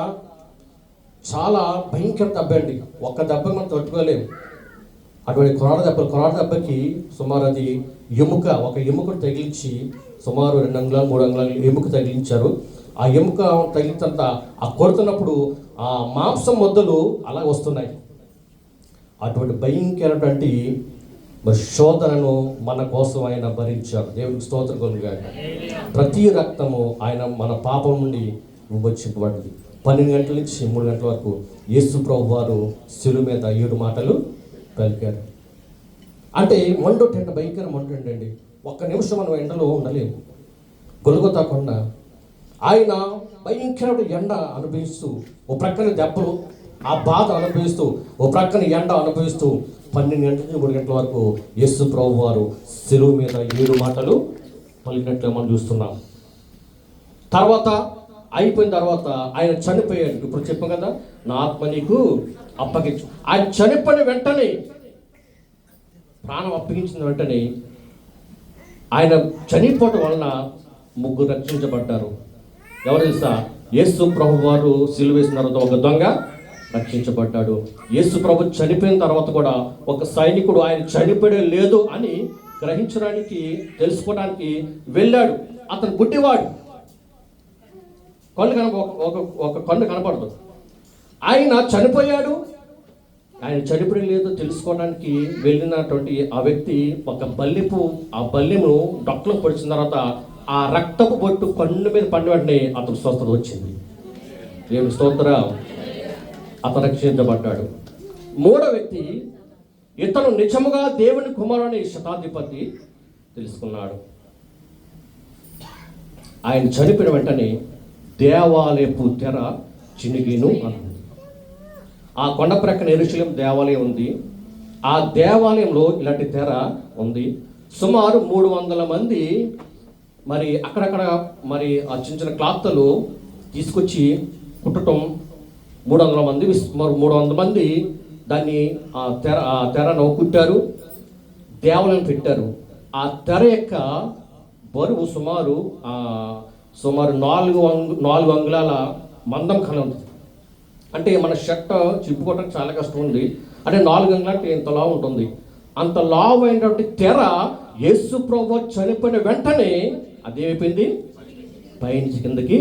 చాలా భయంకర దెబ్బ అండి. ఒక్క దెబ్బ మనం తట్టుకోలేము. అటువంటి కొరాడ దెబ్బకి సుమారు అది ఒక ఎముకను తగిలించి సుమారు 2 అంగుళాలు 3 అంగుళాలు ఎముక తగిలించారు. ఆ ఎముక తగిలినంత ఆ కొడుతున్నప్పుడు ఆ మాంసం మొద్దలు అలా వస్తున్నాయి. అటువంటి భయంకరటువంటి మరి శోధనను మన కోసం ఆయన భరించారు. దేవునికి స్తోత్రం కలుగుగాక. ప్రతి రక్తము ఆయన మన పాపం నుండి విమోచింపబడింది. 12 గంటల నుంచి 3 గంటల వరకు యేసు ప్రభు వారు శిలువ మీద 7 మాటలు పలికారు. అంటే మండు ఎండ భయంకర మండు అండి. ఒక్క నిమిషం మనం ఎండలో ఉండలేము. గొలుగొతా కొండ ఆయన భయంకరమైన ఎండ అనుభవిస్తూ ఓ ప్రక్కన దెబ్బలు ఆ బాధ అనుభవిస్తూ ఓ ప్రక్కన ఎండ అనుభవిస్తూ 12 గంటల నుంచి 3 గంటల వరకు యేసు ప్రభు వారు శిలువ మీద 7 మాటలు పలికినట్లుగా మనం చూస్తున్నాం. తర్వాత అయిపోయిన తర్వాత ఆయన చనిపోయాడు. ఇప్పుడు చెప్పాం కదా, నా ఆత్మ నీకు అప్పగించు. ఆయన చనిపోయిన వెంటనే, ప్రాణం అప్పగించిన వెంటనే, ఆయన చనిపోవటం వలన 3 రక్షించబడ్డారు. ఎవరు తెలుసా? యేసు ప్రభు వారు సిలువ వేసిన తర్వాత ఒక దొంగ రక్షించబడ్డాడు. యేసు ప్రభు చనిపోయిన తర్వాత కూడా ఒక సైనికుడు ఆయన చనిపోయే లేదు అని గ్రహించడానికి, తెలుసుకోవడానికి వెళ్ళాడు. అతను గుడ్డివాడు, కళ్ళు ఒక కన్ను కనపడదు. ఆయన చనిపోయాడు. ఆయన చనిపోయే లేదు తెలుసుకోవడానికి వెళ్ళినటువంటి ఆ వ్యక్తి ఒక ఆ బల్లెము డొక్కలో పొడిచిన తర్వాత ఆ రక్తపు బొట్టు కన్ను మీద పడిన వెంటనే అతను స్వస్థత వచ్చింది. దేవుని స్తోత్రం. అతను రక్షించబడ్డాడు. 3వ వ్యక్తి, ఇతను నిజముగా దేవుని కుమారుని శతాధిపతి తెలుసుకున్నాడు. ఆయన చనిపోయిన వెంటనే దేవాలయపు తెర చినిగిను అన్నది. ఆ కొండ ప్రక్కన యెరూషలేం దేవాలయం ఉంది. ఆ దేవాలయంలో ఇలాంటి తెర ఉంది. సుమారు 300 మంది మరి అక్కడక్కడ మరి ఆ చిన్న చిన్న క్లాత్లు తీసుకొచ్చి కుట్టడం, 300 మంది దాన్ని ఆ తెరను కుట్టారు, దేవాలయం పెట్టారు. ఆ తెర యొక్క బరువు సుమారు 4 అంగుళాల మందం కలం. అంటే మన షర్ట్ చింపుకోవడానికి చాలా కష్టం ఉంది. అంటే 4 అంగుళాలు అంటే ఎంత లావు ఉంటుంది. అంత లావు అయినటువంటి తెర యేసు ప్రభువు చనిపోయిన వెంటనే అదేమైపోయింది, పైనుంచి కిందకి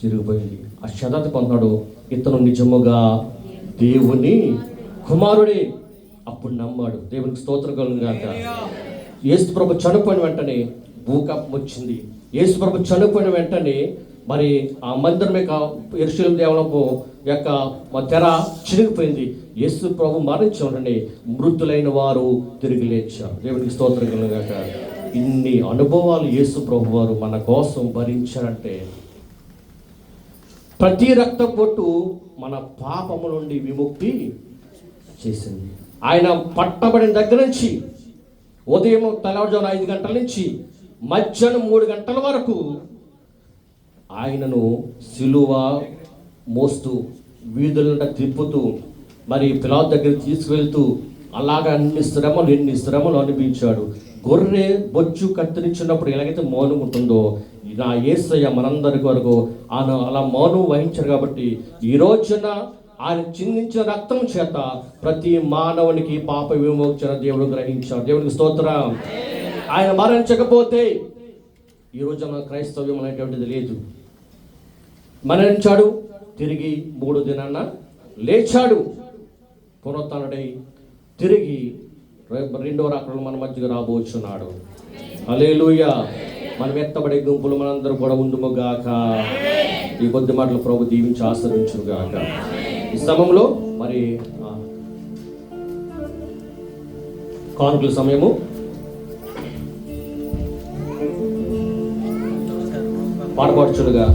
చిరిగిపోయింది. ఆ శతాధిపతి పొందాడు, ఇతను నిజముగా దేవుని కుమారుడే. అప్పుడు నమ్మాడు. దేవునికి స్తోత్రం కలుగును గాక. యేసు ప్రభు చనిపోయిన వెంటనే భూకంపం వచ్చింది. యేసు ప్రభు చనిపోయిన వెంటనే మరి ఆ మందిరం యొక్క యెరూషలేం దేవాలయపు యొక్క తెర చిరిగిపోయింది. యేసు ప్రభు మరణించి ఉండండి, మృతులైన వారు తిరిగి లేచారు. దేవునికి స్తోత్రం కలుగును గాక. ఇన్ని అనుభవాలు యేసు ప్రభు వారు మన కోసం భరించారంటే, ప్రతి రక్త బొట్టు మన పాపము నుండి విముక్తి చేసింది. ఆయన పట్టబడిన దగ్గర నుంచి ఉదయం తెల్లవారుజామున 5 గంటల నుంచి మధ్యాహ్నం 3 గంటల వరకు ఆయనను సిలువ మోస్తూ వీధులంట తిప్పుతూ మరి పిలాతు దగ్గర తీసుకువెళ్తూ అలాగా ఎన్ని శ్రమలు అనిపించాడు. గొర్రె బొచ్చు కత్తిరించినప్పుడు ఎలాగైతే మౌనం ఉంటుందో, నా యేసయ్య మనందరి వరకు ఆయన అలా మౌనం వహించారు. కాబట్టి ఈ రోజున ఆయన చిందించిన రక్తం చేత ప్రతి మానవునికి పాప విమోచన దేవుడు గ్రహించాడు. దేవునికి స్తోత్రం. ఆయన మరణించకపోతే ఈ రోజున క్రైస్తవ్యం అనేటువంటిది లేదు. మరణించాడు, తిరిగి 3 దినాన లేచాడు, పునరుత్థానుడై తిరిగి 2వ రాకడలో మన మధ్యగా రాబోచున్నాడు. హల్లెలూయా. మనం ఎత్తబడే గుంపులు మనందరూ కూడా ఉండుముగాక. ఈ కొద్ది మాటలు ప్రభు దీవించి ఆశీర్వదించుగాక. ఈ సమయంలో మరి కానుకల సమయము. పాడపాడుచులుగా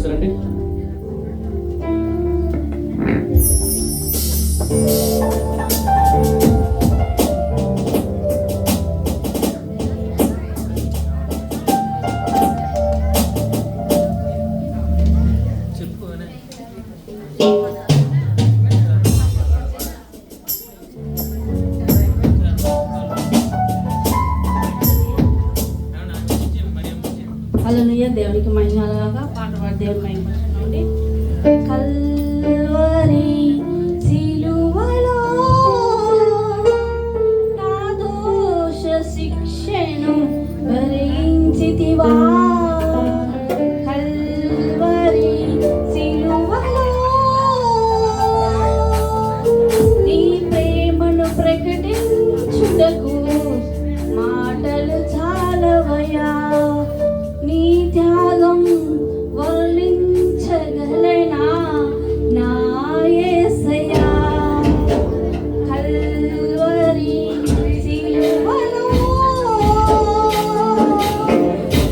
రండి. హల్లెలూయా. దేవునికి మహిమలాగా పాట పాడి దేవుని మహిమపరచండి. కల్వరి సిలువలో నా దోష శిక్షను భరించితివా. కల్వరి సిలువలో నీ ప్రేమను ప్రకటించుటకు మాటలు చాలవయ్యా నీ త్యాగం వర్ణించగలనా నా యేసయ్యా కల్వరి సిలువలో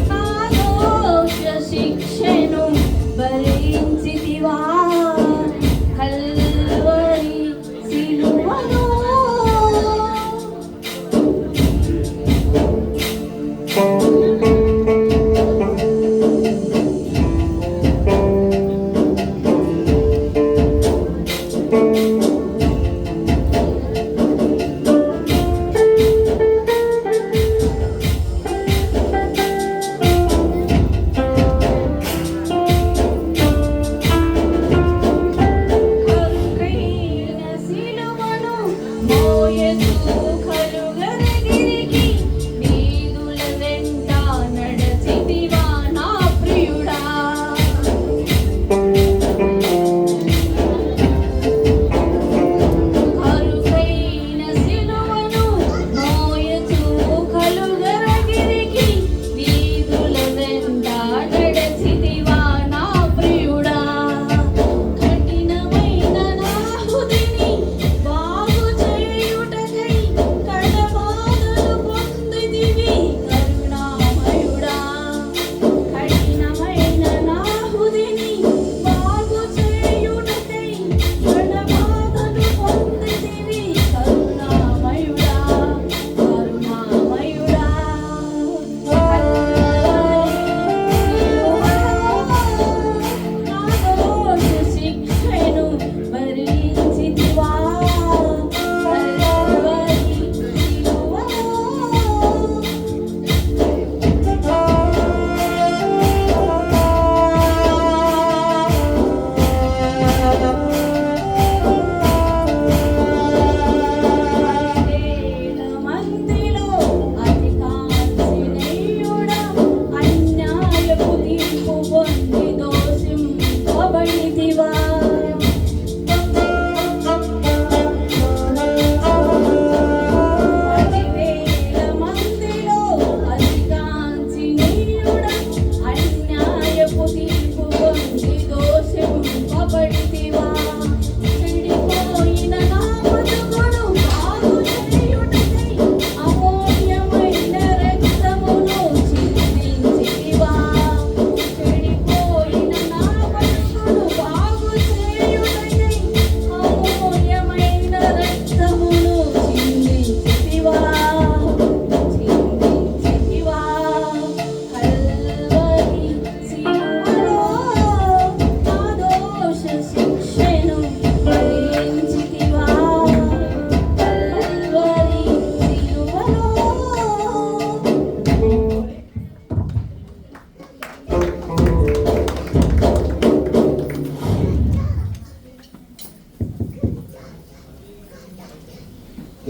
నా దోష శిక్షను భరించితివా కల్వరి సిలువలో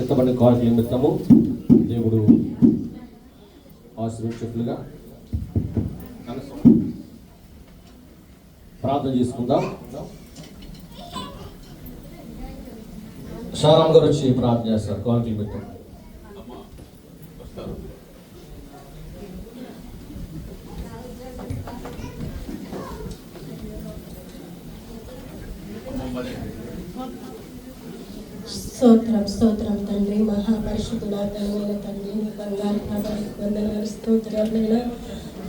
ఎత్తబడిన కార్య నిమిత్తము దేవుడు ఆశీర్వదించుగా ప్రార్థన చేసుకుందాం. షారాం గారు వచ్చి ప్రార్థన చేస్తారు కార్య నిమిత్తం. స్తోత్రం స్తోత్రం తండ్రి, మహాపరిశుద్ధుడా ఘనమైన తండ్రి, నీ బంగారు పాదాలకు వందనాలు స్తోత్రాలైనా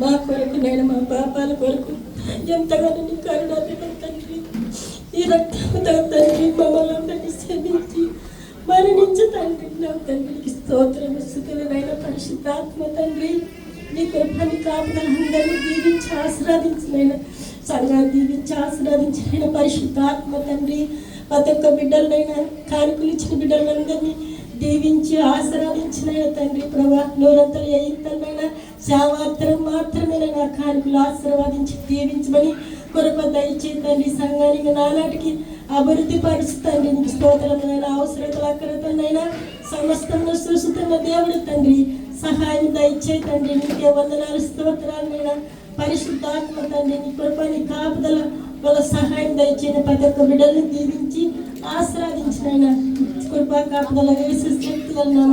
మా కొరకు నేను మా పాపాల కొరకు ఎంతగానో నీ కరుణాభిమం తండ్రి, ఈ రక్తంతో తండ్రి మమ్మల్ని అందరినీ క్షమించి మరణించు తండ్రి. నా తండ్రికి స్తోత్రం సుఖులైన పరిశుద్ధాత్మ తండ్రి, నీ కృపని కాపుదల అందరినీ దీవించి ఆశీర్వదించిన సంఘాన్ని దీవించి ఆశీర్వదించిన పరిశుద్ధాత్మ తండ్రి, ప్రతి ఒక్క బిడ్డలైనా కానుకలు ఇచ్చిన బిడ్డలందరినీ దీవించి ఆశీర్వదించిన తండ్రి ప్రభా, నూరంతలు ఎయింతలైనా సేవాత్రం మాత్రమే నా కానుకలు ఆశీర్వదించి దీవించమని కృప దయచేసి తండ్రి. సంఘానికి నానాటికి అభివృద్ధి పరుచుతండి. నీకు స్తోత్రమైన అవసరతలు అక్కరతోనైనా సమస్తంలో సృష్టిస్తున్న దేవుడు తండ్రి, సహాయం దయచేయి తండ్రి. నీకే వందనాలు స్తోత్రాలైనా పరిశుద్ధాత్మ తండ్రి, నీ కృప నీ కాపుదల వాళ్ళ సహాయం దయచేయని ప్రతి ఒక్క బిడ్డల్ని దీవించి ఆశీర్వదించిన కృపా కాపుదల వేసే శక్తులను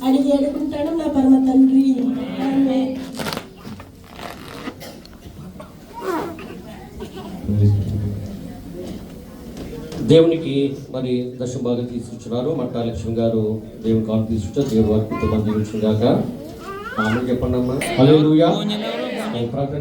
అడిగి అడుగుంటాను నా దేవునికి మరి దశమ భాగం తీసుకొచ్చున్నారు. మట్టా లక్ష్మి గారు దేవుని కాను తీసుకొచ్చారు. దేవుడు వారి కుటుంబాన్ని దీవించుగాక. ఆమె చెప్పండి అమ్మా. హల్లెలూయా. ప్రకటన